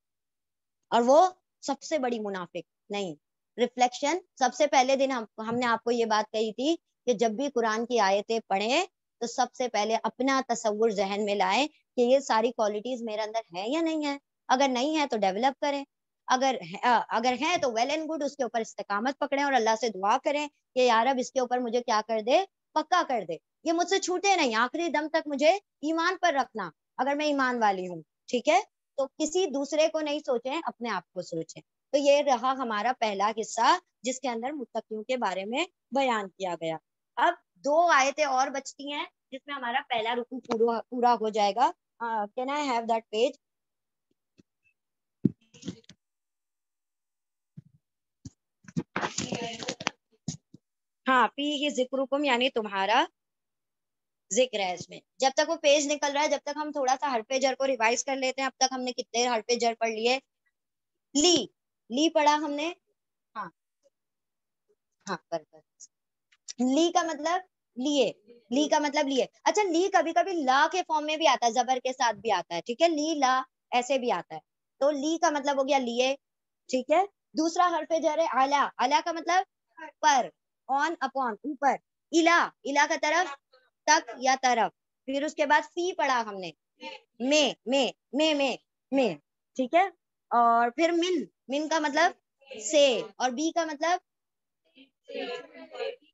اور وہ سب سے بڑی منافق. نہیں. ریفلیکشن سب سے پہلے دن ہم نے آپ کو یہ بات کہی تھی کہ جب بھی قرآن کی آیتیں پڑھیں تو سب سے پہلے اپنا تصور ذہن میں لائیں کہ یہ ساری کوالٹیز میرے اندر ہے یا نہیں ہے. اگر نہیں ہے تو ڈیولپ کریں. اگر ہے تو ویل اینڈ گڈ اس کے اوپر استقامت پکڑیں اور اللہ سے دعا کریں کہ یا رب اس کے اوپر مجھے کیا کر دے؟ پکا کر دے. یہ مجھ سے چھوٹے نہیں. آخری دم تک مجھے ایمان پر رکھنا. اگر میں ایمان والی ہوں. ٹھیک ہے, تو کسی دوسرے کو نہیں سوچیں, اپنے آپ کو سوچیں. تو یہ رہا ہمارا پہلا حصہ جس کے اندر متقیوں کے بارے میں بیان کیا گیا. اب 2 آیتیں اور بچتی ہیں جس میں ہمارا پہلا رکوع پورا ہو جائے گا. Can I have that page? ہاں, فی ہی ذکرکم یعنی تمہارا ذکر ہے اس میں. جب تک وہ پیج نکل رہا ہے, جب تک ہم تھوڑا سا حرف جر کو ریوائز کر لیتے ہیں. اب تک ہم نے کتنے حرف جر پڑھ لیے؟ لی پڑھا ہم نے. ہاں ہاں, لی کا مطلب لیے, لی کا مطلب لیے. اچھا, لی کبھی کبھی لا کے فارم میں بھی آتا ہے, زبر کے ساتھ بھی آتا ہے. ٹھیک ہے, لی لا ایسے بھی آتا ہے. تو لی کا مطلب ہو گیا لیے. ٹھیک ہے, دوسرا حرف جر ہے اعلیٰ. اعلیٰ کا مطلب پر, آن اپون, اوپر. الا کا طرف, تک یا طرف. پھر اس کے بعد فی پڑھا ہم نے, میں. ٹھیک ہے, اور پھر من کا مطلب سے, اور بی کا مطلب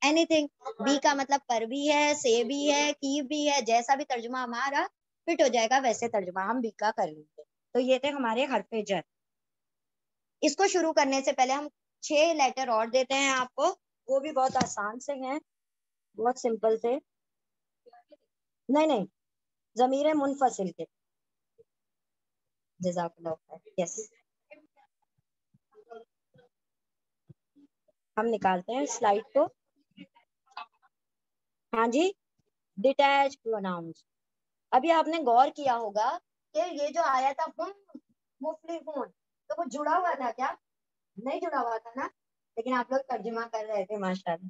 اینی تھنگ. بی کا مطلب پر بھی ہے, سے بھی ہے, کی بھی ہے. جیسا بھی ترجمہ ہمارا فٹ ہو جائے گا ویسے ترجمہ ہم بی کا کر لیں گے. تو یہ تھے ہمارے حرف جر. اس کو شروع کرنے سے پہلے ہم 6 لیٹر اور دیتے ہیں آپ کو, وہ بھی بہت آسان سے ہیں, بہت سمپل سے. نہیں, ضمیر منفصل کے. جزاک اللہ خیر. یس, ہم نکالتے ہیں سلائڈ کو. ہاں جی, ڈیٹیچ پروناؤنس. ابھی آپ نے غور کیا ہوگا کہ یہ جو آیا تھا ہم مفلحون, تو وہ جڑا ہوا تھا کیا؟ نہیں جڑا ہوا تھا نا, لیکن آپ لوگ ترجمہ کر رہے تھے ماشاءاللہ.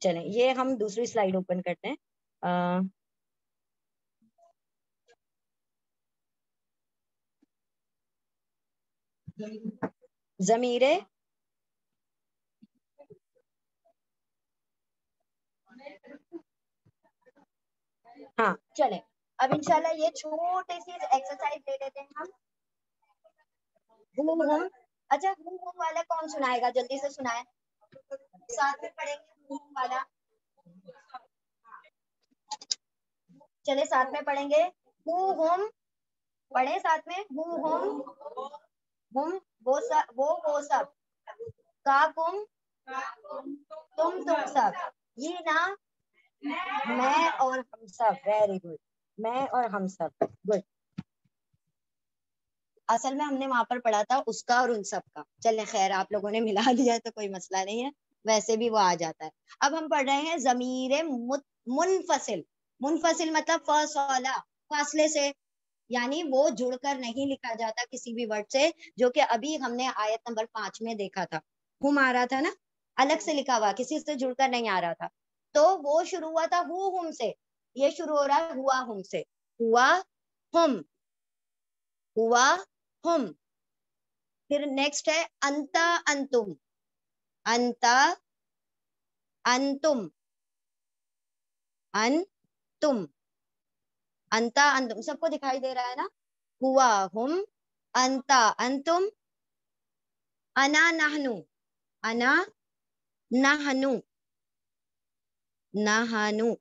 چلیں, یہ ہم دوسری سلائڈ اوپن کرتے ہیں. ضمیر ہاں چلیں, اب انشاءاللہ یہ چھوٹی سی ایکسرسائز لے لیتے ہیں ہم. ہم, اچھا ہم والا کون سنائے گا؟ جلدی سے سنائے, ساتھ میں پڑھیں گے ہم والا. چلے ساتھ میں پڑھیں گے. ہم پڑھیں ساتھ میں. ہم وہ سب. کا کم تم سب. یہ نا میں اور ہم سب. ویری گڈ, میں اور ہم سب. گڈ. اصل میں ہم نے وہاں پر پڑھا تھا اس کا اور ان سب کا. چلیں خیر, آپ لوگوں نے ملا دیا تو کوئی مسئلہ نہیں ہے, ویسے بھی وہ آ جاتا ہے. اب ہم پڑھ رہے ہیں ضمیر منفصل. منفصل مطلب فاصلے سے, یعنی وہ جڑ کر نہیں لکھا جاتا کسی بھی ورڈ سے, جو کہ ابھی ہم نے آیت نمبر 5 میں دیکھا تھا. ہم آ رہا تھا نا, الگ سے لکھا ہوا, کسی سے جڑ کر نہیں آ رہا تھا. تو وہ شروع ہوا تھا ہم سے, یہ شروع ہو رہا ہے ہوا ہم سے. ہوا ہم, ہوا ہم. پھر نیکسٹ ہے انتا انتم. انتا انتم, انتم, انتا انتم. سب کو دکھائی دے رہا ہے نا؟ ہوا ہم, انتا انتم, انا نحنو, انا نحنو, نحنو,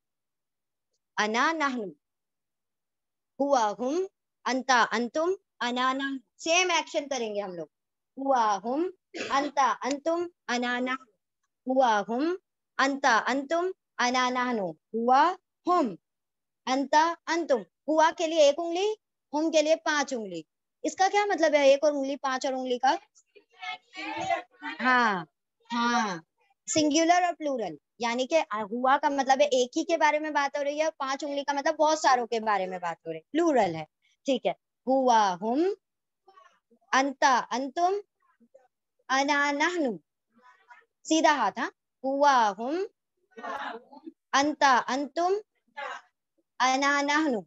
انا نحنو. ہوا ہم, انتا انتم, انا نحنو. سیم ایکشن کریں گے ہم لوگ. ہوا ہم, انتا انتم, انا نحنو. ہوا ہم, انتا انتم, انا نحنو. ہوا ہم, انتا انتم. ہوا کے لیے 1 انگلی, ہم کے لیے 5 انگلی. اس کا کیا مطلب ہے 1 اور انگلی 5 اور انگلی کا؟ ہاں ہاں, سنگولر اور پلورل. یعنی کہ ہوا کا مطلب ہے ایک ہی کے بارے میں بات ہو رہی ہے, 5 انگلی کا مطلب بہت ساروں کے بارے میں بات ہو رہی ہے, پلورل ہے. ٹھیک ہے, ہوا ہم, انتا انتم, انا نحنو. سیدھا ہاتھ. ہاں, ہوا ہم, انتا انتم, انا نحنو.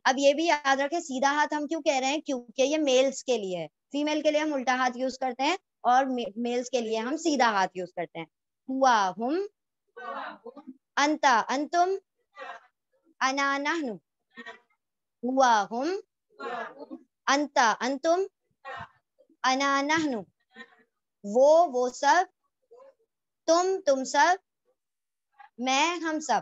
اب یہ بھی یاد رکھیں, سیدھا ہاتھ ہم کیوں کہہ رہے ہیں؟ کیونکہ یہ میلز کے لیے ہے. فیمیل کے لیے ہم الٹا ہاتھ یوز کرتے ہیں, اور میلز کے لیے ہم سیدھا ہاتھ یوز کرتے ہیں. ہوا ہم, انتا انتم, انا نحنو. ہوا ہم, انتا انتم, انا نحنو. وہ سب, تم سب, میں ہم سب.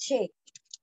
6,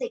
6,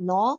9,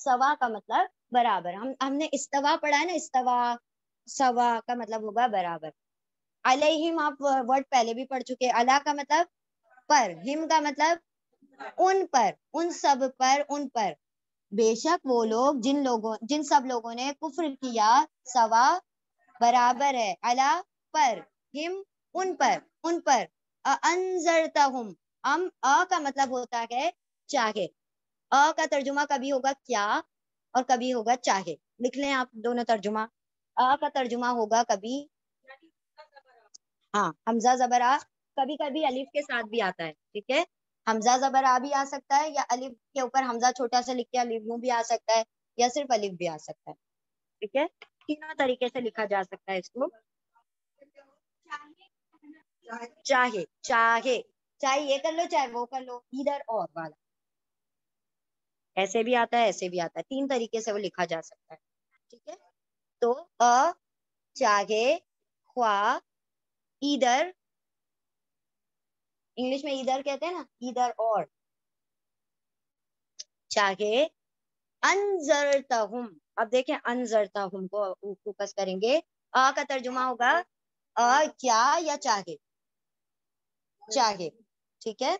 سوا کا مطلب برابر. ہم نے استوا پڑھا ہے نا, استوا سوا کا مطلب ہوگا برابر. علیہم آپ ورڈ پہلے بھی پڑھ چکے. علا کا مطلب پر, ہم کا مطلب ان پر, ان سب پر, ان پر. بے شک وہ لوگ جن سب لوگوں نے کفر کیا, سوا برابر ہے, علا پر, ہم ان پر, ان پر. انذرتہم, کا مطلب ہوتا ہے چاہے. کا ترجمہ کبھی ہوگا کیا اور کبھی ہوگا چاہے. لکھ لیں آپ دونوں ترجمہ. کا ترجمہ ہوگا کبھی, ہاں حمزہ زبر آ, کبھی کبھی الف کے ساتھ بھی آتا ہے, ٹھیک ہے. حمزہ زبر آ بھی آ سکتا ہے, یا الف کے اوپر حمزہ چھوٹا سا لکھ کے الف بھی آ سکتا ہے, یا صرف الف بھی آ سکتا ہے, ٹھیک ہے. تینوں طریقے سے لکھا جا سکتا ہے اس کو. چاہے, چاہے, چاہے یہ کر لو چاہے وہ کر لو, ادھر اور والا. ایسے بھی آتا ہے, ایسے بھی آتا ہے, تین طریقے سے وہ لکھا جا سکتا ہے, ٹھیک ہے. تو چاہے, خواہ, ادھر, انگلش میں ادھر کہتے ہیں نا, ادھر اور. چاہے, انذرتہم, اب دیکھیں انذرتہم کو فوکس کریں گے. کا ترجمہ ہوگا کیا یا چاہے, چاہے, ٹھیک ہے.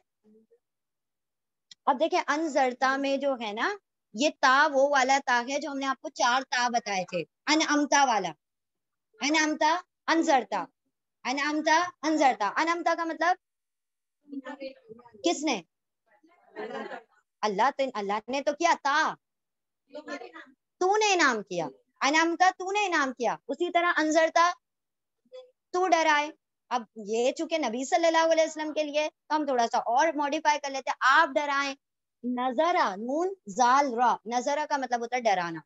اب دیکھیں انذرتا میں جو ہے نا, یہ تا وہ والا تا ہے جو ہم نے آپ کو 4 تا بتائے تھے. انعمتا والا, انعمتا, انذرتا, انعمتا, انذرتا. انعمتا کا مطلب کس نے, اللہ نے تو کیا, تا تو نے انعام کیا. انعمتا تو نے انعام کیا. اسی طرح انذرتا تو ڈرائے. اب یہ چونکہ نبی صلی اللہ علیہ وسلم کے لیے, تو ہم تھوڑا سا اور موڈیفائی کر لیتے ہیں, آپ ڈرائیں. نظرا, نون زال را, نظرا کا مطلب ہوتا ہے ڈرانا,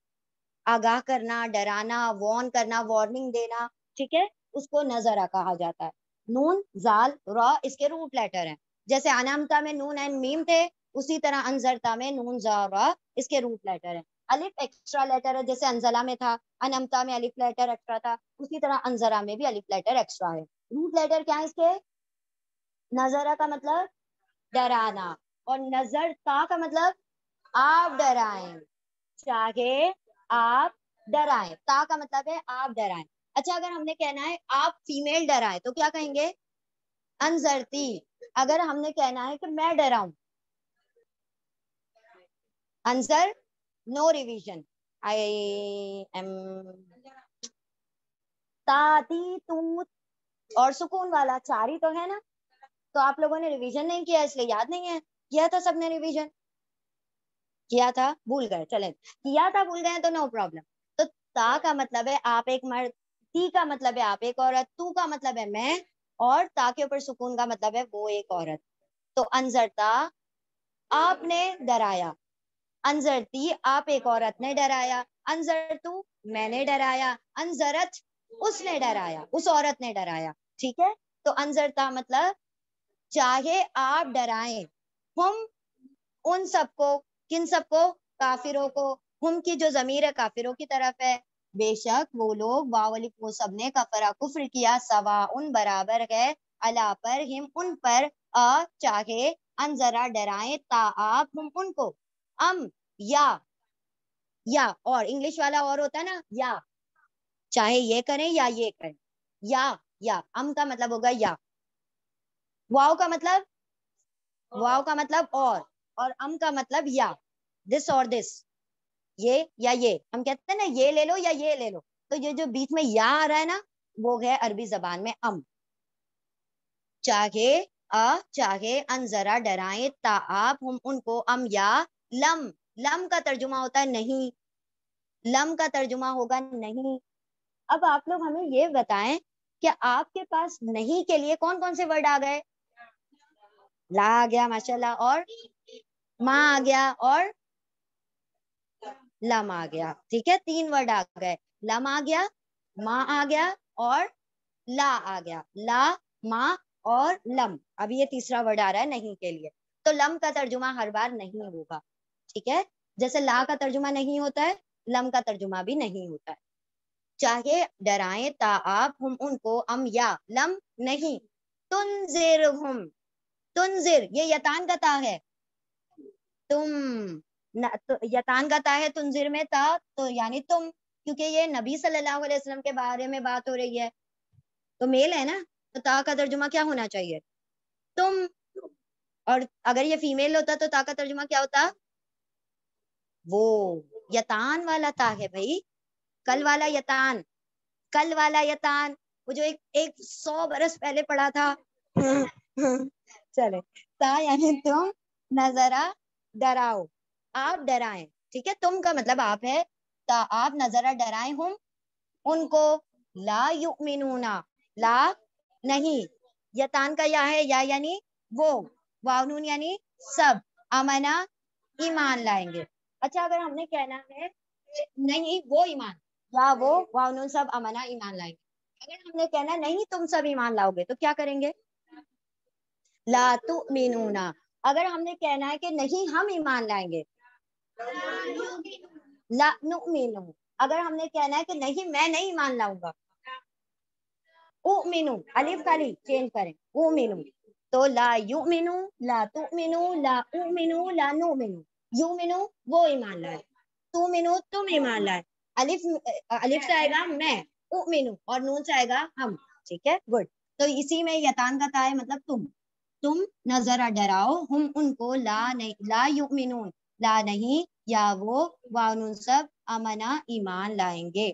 آگاہ کرنا, ڈرانا, وارن کرنا, وارننگ دینا, ٹھیک ہے. اس کو نظرا کہا جاتا ہے. نون زال را اس کے روٹ لیٹر ہیں. جیسے انعمتا میں نون اینڈ میم تھے, اسی طرح انذرتا میں نون زال را اس کے روٹ لیٹر ہیں. الف ایکسٹرا لیٹر ہے, جیسے انزلہ میں تھا, انعمتا میں الف لیٹر ایکسٹرا تھا, اسی طرح انذرا میں بھی الف لیٹر ایکسٹرا ہے. روٹ لیٹر کیا ہے اس کے, نظرا کا مطلب ڈرانا, اور نظر تا کا مطلب آپ ڈرائیں. چاہے آپ ڈرائیں, تا کا مطلب ہے آپ ڈرائیں. اچھا اگر ہم نے کہنا ہے آپ فیمیل ڈرائیں تو کیا کہیں گے, انذرتی. اگر ہم نے کہنا ہے کہ میں ڈراؤں, انذر, نو ریویژن, آئی ایم تاتی تو, اور سکون والا 4 ہی تو ہے نا. تو آپ لوگوں نے ریویژن نہیں کیا اس لیے یاد نہیں ہے, کیا تھا سب نے ریویژن, کیا تھا بھول گئے, چلیں کیا تھا بھول گئے تو نو پرابلم. تو تا کا مطلب ہے آپ ایک مرد, تی کا مطلب ہے آپ ایک عورت, تو کا مطلب ہے میں, اور تا کے اوپر سکون کا مطلب ہے وہ ایک عورت. تو انذرتا آپ نے ڈرایا, انذرتی آپ ایک عورت نے ڈرایا, انذرتو میں نے ڈرایا, انذرت اس نے ڈرایا, اس عورت نے ڈرایا, ٹھیک ہے. تو انذرتا مطلب چاہے آپ ڈرائیں, ہم ان سب کو, کن سب کو, کافروں کو. ہم کی جو ضمیر ہے کافروں کی طرف ہے. بے شک وہ لوگ, واولک وہ سب نے, کفرا کفر کیا, سوا ان برابر ہے, علا پر, ہم ان پر, چاہے, انذرا ڈرائیں, تا آپ, ہم ان کو, یا اور انگلش والا اور ہوتا ہے نا, یا چاہے یہ کریں یا یہ کریں, یا کا مطلب ہوگا یا. واؤ کا مطلب, واؤ کا مطلب اور کا مطلب یا, دس اور دس, یہ یا یہ. ہم کہتے ہیں نا یہ لے لو یا یہ لے لو, تو یہ جو بیچ میں یا آ رہا ہے نا, وہ ہے عربی زبان میں چاہے, چاہے, انذرا ڈرائیں, تا آپ, ہم ان کو, یا لم. لم کا ترجمہ ہوتا ہے نہیں, لم کا ترجمہ ہوگا نہیں. اب آپ لوگ ہمیں یہ بتائیں کہ آپ کے پاس نہیں کے لیے کون کون سے ورڈ آ گئے. لا آ گیا ماشاء اللہ, اور ماں آ گیا, اور لم آ گیا, ٹھیک ہے. 3 ورڈ آ گئے, لم آ گیا, ماں آ گیا, اور لا آ گیا. لا, ماں اور لم. اب یہ تیسرا ورڈ آ رہا ہے نہیں کے لیے. تو لم کا ترجمہ ہر بار نہیں ہوگا, ٹھیک ہے. جیسے لا کا ترجمہ نہیں ہوتا ہے, لم کا ترجمہ بھی نہیں ہوتا ہے. چاہے ڈرائیں, تا آپ, ہم ان کو, یا لم نہیں, تنذرہم, تنذر یہ یتان کا تا ہے, تم, یتان کا تا ہے تنذر میں تا تو یعنی تم، کیونکہ یہ نبی صلی اللہ علیہ وسلم کے بارے میں بات ہو رہی ہے تو میل ہے نا، تو تا کا ترجمہ کیا ہونا چاہیے؟ تم. اور اگر یہ فیمیل ہوتا تو تا کا ترجمہ کیا ہوتا؟ وہ یتان والا تا ہے بھائی، کل والا یتان، کل والا یتان، وہ جو ایک 100 برس پہلے پڑھا تھا. چلے، تا یعنی تم، نظرہ ڈراؤ، آپ ڈرائیں. ٹھیک ہے، تم کا مطلب آپ ہے، تا آپ نظرہ ڈرائیں ہم ان کو، لا یؤمنون، لا نہیں، یتان کا یا ہے، یا یعنی وہ، واو نون یعنی سب، امنا ایمان لائیں گے. اچھا اگر ہم نے کہنا ہے نہیں وہ ایمان، یا وہ واو نون سب امنا ایمان لائیں گے، اگر ہم نے کہنا نہیں تم سب ایمان لاؤ گے تو کیا کریں گے؟ لا تؤمنون. اگر ہم نے کہنا ہے کہ نہیں ہم ایمان لائیں گے، لا نؤمن. اگر ہم نے کہنا ہے کہ نہیں میں نہیں ایمان لاؤں گا، اؤمنو، الف کالی چینج کریں، اؤمنو. تو لا یؤمنو، لا تؤمنو، لا اؤمنو، لا نؤمنو. یؤمنو وہ ایمان لائے، تؤمنو تم ایمان لائے. الف سے آئے گا میں، اؤمنو، اور نون سے آئے گا ہم. ٹھیک ہے، گڈ. تو اسی میں یتان کا تا ہے مطلب تم نظر ڈراؤ ہم ان کو، لا یؤمنون، لا نہیں، یا وہ وانون سب، امنا ایمان لائیں گے.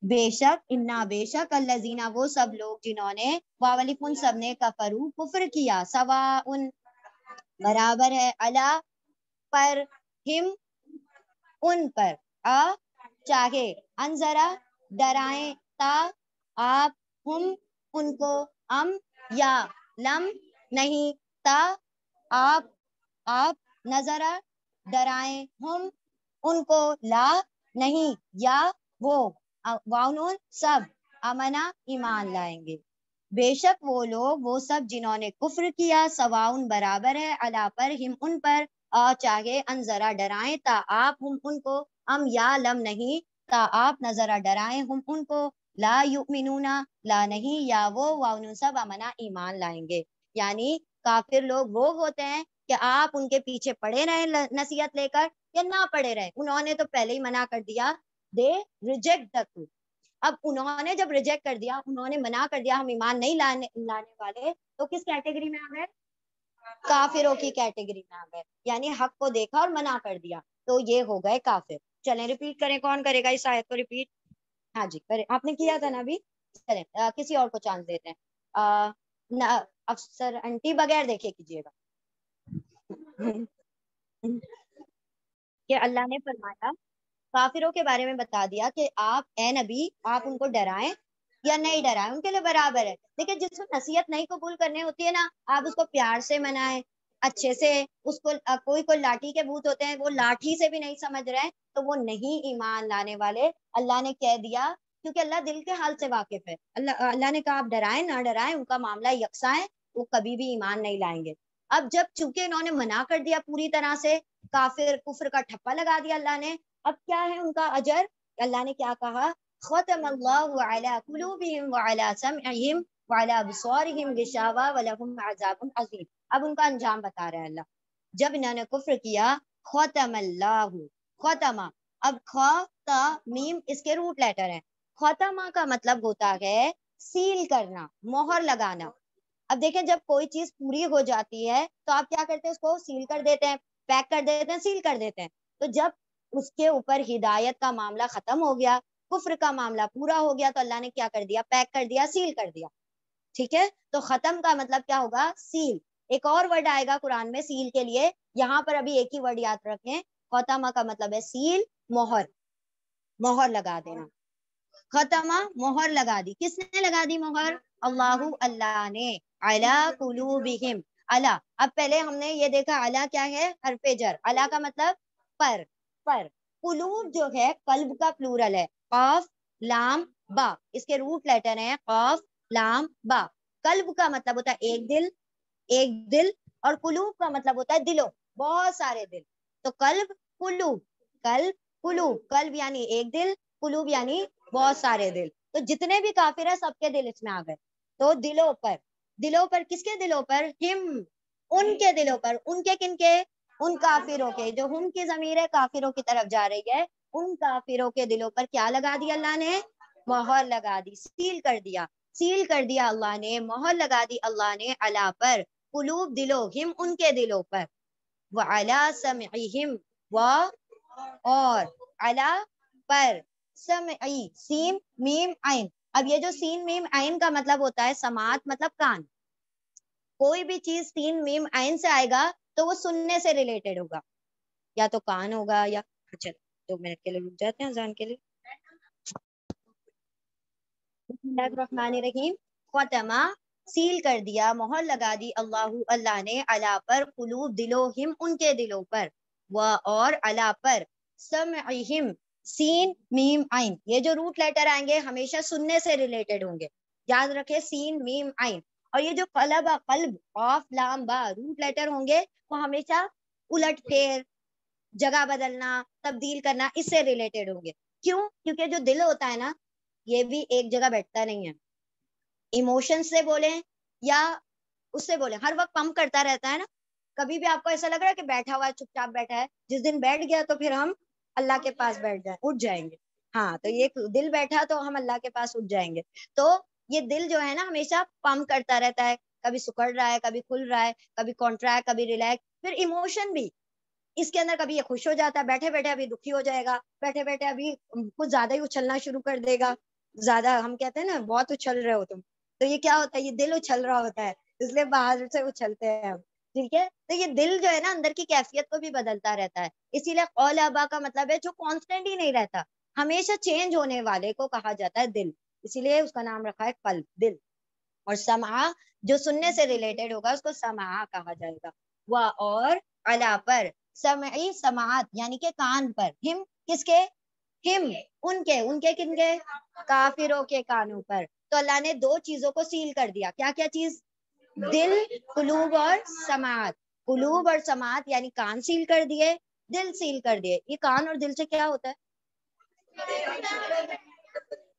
بے شک، انا بے شک، الذین وہ سب لوگ جنہوں نے، واولفن سب نے، کفرو کفر کیا، سوا ان برابر ہے، علا پر، ہم ان پر، چاہے، انذرا ڈرائیں، تا آپ، ہم ان کو، یا لم نہیں، تا آپ نظرہ ڈرائیں ہم ان کو، لا نہیں، یا وہ واؤنون سب، امنا ایمان لائیں گے. بے شک وہ لوگ وہ سب جنہوں نے کفر کیا، سواؤن برابر ہے، علا پر، ہم ان پر، چاہے انذرا ڈرائیں، تا آپ ہم ان کو، یا لم نہیں، تا آپ نظرہ ڈرائیں ہم ان کو، لا یؤمنون، لا نہیں، یا وہ واؤنون سب، امنا ایمان لائیں گے. یعنی کافر لوگ وہ ہوتے ہیں کہ آپ ان کے پیچھے پڑے رہے نصیحت لے کر یا نہ پڑے رہے، انہوں نے تو پہلے ہی منع کر دیا، دے ریجیکٹ دا ٹروتھ. اب انہوں نے جب ریجیکٹ کر دیا، انہوں نے منع کر دیا ہم ایمان نہیں لانے والے، تو کس کیٹیگری میں آ گئے؟ کافروں کی کیٹیگری میں آ گئے. یعنی حق کو دیکھا اور منع کر دیا تو یہ ہو گئے کافر. چلیں ریپیٹ کریں، کون کرے گا اس آیت کو ریپیٹ؟ ہاں جی کریں، آپ نے کیا تھا نا ابھی. چلیں کسی اور کو چانس دیتے ہیں. افسر انٹی بغیر دیکھے کیجیے گا. کہ اللہ نے فرمایا، کافروں کے بارے میں بتا دیا کہ آپ اے نبی آپ ان کو ڈرائیں یا نہیں ڈرائیں ان کے لیے برابر ہے. لیکن جس کو نصیحت نہیں قبول کرنی ہوتی ہے نا، آپ اس کو پیار سے منائیں، اچھے سے اس کو. کوئی لاٹھی کے بھوت ہوتے ہیں، وہ لاٹھی سے بھی نہیں سمجھ رہے ہیں تو وہ نہیں ایمان لانے والے. اللہ نے کہہ دیا کیونکہ اللہ دل کے حال سے واقف ہے. اللہ نے کہا آپ ڈرائیں نہ ڈرائیں ان کا معاملہ یکساں ہے، وہ کبھی بھی ایمان نہیں لائیں گے. اب جب چونکہ انہوں نے منع کر دیا پوری طرح سے، کافر کفر کا ٹھپا لگا دیا اللہ نے، اب کیا ہے ان کا اجر؟ اللہ نے کیا کہا؟ ختم اللہ علی قلوبہم وعلی سمعہم وعلی ابصارہم غشاوہ ولہم عذاب عظیم. اب ان کا انجام بتا رہا ہے اللہ. جب انہوں نے کفر کیا، ختم اللہ، ختمہ، اب خا تا میم اس کے روٹ لیٹر ہیں. ختمہ کا مطلب ہوتا ہے سیل کرنا، مہر لگانا. اب دیکھیں جب کوئی چیز پوری ہو جاتی ہے تو آپ کیا کرتے ہیں؟ اس کو سیل کر دیتے ہیں، پیک کر دیتے ہیں، سیل کر دیتے ہیں. تو جب اس کے اوپر ہدایت کا معاملہ ختم ہو گیا، کفر کا معاملہ پورا ہو گیا، تو اللہ نے کیا کر دیا؟ پیک کر دیا، سیل کر دیا. ٹھیک ہے، تو ختم کا مطلب کیا ہوگا؟ سیل. ایک اور ورڈ آئے گا قرآن میں سیل کے لیے، یہاں پر ابھی ایک ہی ورڈ یاد رکھیں. ختمہ کا مطلب ہے سیل، مہر، مہر لگا دینا. ختمہ مہر لگا دی. کس نے لگا دی مہر؟ اللہ، اللہ نے. علی قلوبہم، اللہ. اب پہلے ہم نے یہ دیکھا اللہ کیا ہے؟ حرف جر. اللہ کا مطلب پر. قلوب جو ہے قلب کا پلورل ہے، قاف لام با، اس کے روٹ لیٹر ہیں قاف لام با. قلب کا مطلب ہوتا ہے ایک دل، اور قلوب کا مطلب ہوتا ہے دلوں، بہت سارے دل. تو قلب قلب یعنی ایک دل، قلوب یعنی بہت سارے دل. تو جتنے بھی کافر ہیں سب کے دل اس میں آ گئے. تو دلوں پر کس کے دلوں پر؟ ہم، ان کے دلوں پر. ان کے کن کے؟ ان کافروں کے، جو ہم کی ضمیر ہے کافروں کی طرف جا رہی ہے، ان کافروں کے دلوں پر کیا لگا دیا اللہ نے؟ مہر لگا دی، سیل کر دیا، سیل کر دیا اللہ نے، مہر لگا دی اللہ نے علا پر، قلوب دلوں، ہم ان کے دلوں پر، وعلا سمعہم، و اور علا پر، سمعی سین میم عین، اب یہ جو سین میم عین کا مطلب ہوتا ہے سماعت مطلب کان، کوئی بھی چیز سین میم عین سے آئے گا تو وہ سننے سے ریلیٹڈ ہوگا، یا تو کان ہوگا یا، اچھا 2 منٹ کے لیے رک جاتے ہیں اذان کے لیے. بسم اللہ الرحمن الرحیم. ختمہ سیل کر دیا، مہر لگا دی اللہ نے علا پر، قلوب دلوں، ہم ان کے دلوں پر، و اور علا پر، سمعہم سین میم عین، یہ جو روٹ لیٹر آئیں گے ہمیشہ سننے سے ریلیٹڈ ہوں گے، یاد رکھے سین میم عین. اور یہ جو قلب قلب قاف لام با روٹ لیٹر ہوں گے وہ ہمیشہ الٹ پھیر، جگہ بدلنا، تبدیل کرنا، اس سے ریلیٹڈ ہوں گے. کیوں؟ کیونکہ جو دل ہوتا ہے نا یہ بھی ایک جگہ بیٹھتا نہیں ہے، ایموشن سے بولیں یا اس سے بولیں، ہر وقت پمپ کرتا رہتا ہے نا. کبھی بھی آپ کو ایسا لگ رہا ہے کہ بیٹھا ہوا ہے چپ چاپ بیٹھا ہے، جس دن بیٹھ گیا تو پھر ہم اللہ کے پاس بیٹھ جائیں، اٹھ جائیں گے. ہاں تو یہ دل بیٹھا تو ہم اللہ کے پاس اٹھ جائیں گے. تو یہ دل جو ہے نا ہمیشہ پمپ کرتا رہتا ہے، کبھی سکڑ رہا ہے، کبھی کھل رہا ہے، کبھی کانٹریکٹ، کبھی ریلیکس. پھر ایموشن بھی اس کے اندر، کبھی یہ خوش ہو جاتا ہے، بیٹھے بیٹھے ابھی دکھی ہو جائے گا، بیٹھے بیٹھے ابھی کچھ زیادہ ہی اچھلنا شروع کر دے گا، زیادہ ہم کہتے ہیں نا بہت اچھل رہے ہو تم، تو یہ کیا ہوتا ہے؟ یہ دل اچھل رہا ہوتا ہے، اس لیے باہر سے اچھلتے ہیں ہم. ٹھیک ہے، تو یہ دل جو ہے نا اندر کی کیفیت کو بھی بدلتا رہتا ہے، اسی لیے قول ابا کا مطلب ہے جو کانسٹینٹ ہی نہیں رہتا، ہمیشہ چینج ہونے والے کو کہا جاتا ہے دل، اسی لیے اس کا نام رکھا ہے قلب، دل. اور سمع جو سننے سے ریلیٹڈ ہوگا اس کو سمع کہا جائے گا. وہ اور علا پر، سمعی سماعت یعنی کہ کان پر، ہم کس کے؟ ہم ان کے کن کے؟ کافروں کے کانوں پر. تو اللہ نے 2 چیزوں کو سیل کر دیا، کیا کیا چیز؟ دل، قلوب اور سماعت. قلوب اور سماعت یعنی کان سیل کر دیے، دل سیل کر دیے. یہ کان اور دل سے کیا ہوتا ہے؟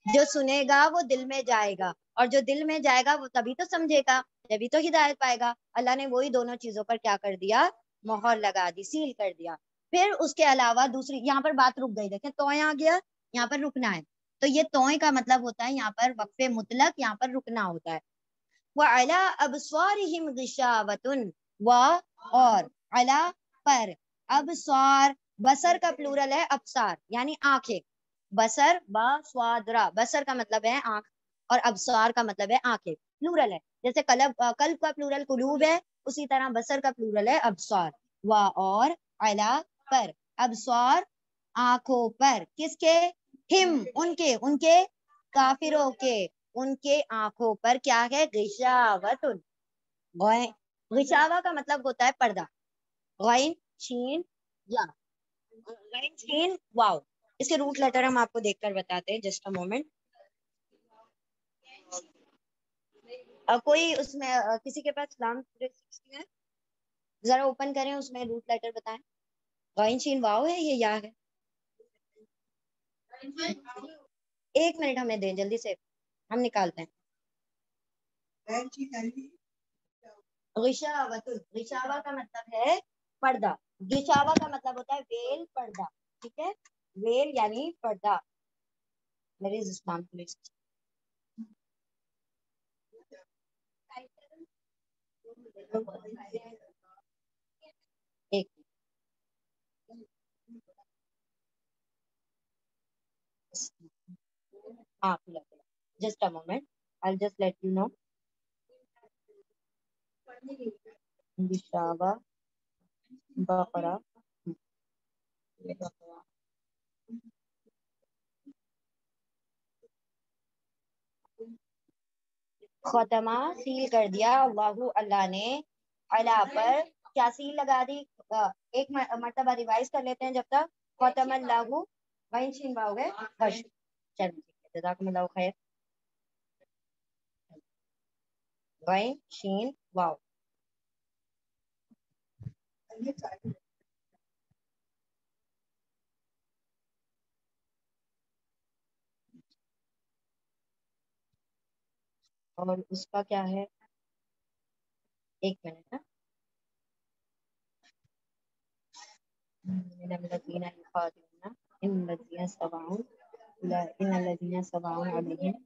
جو سنے گا وہ دل میں جائے گا، اور جو دل میں جائے گا وہ تبھی تو سمجھے گا، جبھی تو ہدایت پائے گا. اللہ نے وہی دونوں چیزوں پر کیا کر دیا؟ مہر لگا دی، سیل کر دیا. پھر اس کے علاوہ دوسری، یہاں پر بات رک گئی، دیکھیں توئیں آ گیا، یہاں پر رکنا ہے. تو یہ توئیں کا مطلب ہوتا ہے یہاں پر وقف مطلق، یہاں پر رکنا ہوتا ہے. وَعَلَىٰ أَبْصَارِهِمْ غِشَاوَةٌ، و اور علا پر، ابصار بصر کا پلورل ہے ابصار یعنی آنکھیں، بصر با سوادرا، بصر کا مطلب ہے آنکھ اور ابصار کا مطلب ہے آنکھیں، پلورل ہے. جیسے قلب کا پلورل قلوب ہے، اسی طرح بصر کا پلورل ہے ابصار. و اور علا پر، ابصار آنکھوں پر، کس کے؟ ہم ان کے کافروں کے، ان کے آنکھوں پر کیا ہے؟ غشاوت. غشاوہ کا مطلب ہوتا ہے پردہ، غین شین یا، غین شین واو. اس کے روٹ لیٹر ہم آپ کو دیکھ کر بتاتے ہیں، جسٹ اے مومنٹ. کوئی اس میں کسی کے پاس اسلام ہے؟ ذرا اوپن کریں، اس میں روٹ لیٹر بتائیں. غین شین واو ہے، یہ یا ہے؟ 1 منٹ ہمیں دیں جلدی سے، ہم نکالتے ہیں. غشاوت، غشاوہ کا مطلب ہے پردہ، غشاوہ کا مطلب ہوتا ہے ویل، پردہ. ٹھیک ہے، ویل یعنی پردہ. میری اسلام پولیس ایک just a moment, I'll just let you know. غشاوہ بقرہ، ختمہ سیل کر دیا اللہ نے علا پر، کیا سیل لگا دی؟ ایک مرتبہ ریوائز کر لیتے ہیں جب تک. ختم اللہ وہیں چھین پاؤ گے بس. چلو جزاکم اللہ خیر. وہیں شین واؤ. اور اس کا کیا ہے؟ 1 منٹ. إن الذين يقاتلون إن الذين سواء إن الذين سواء عليهم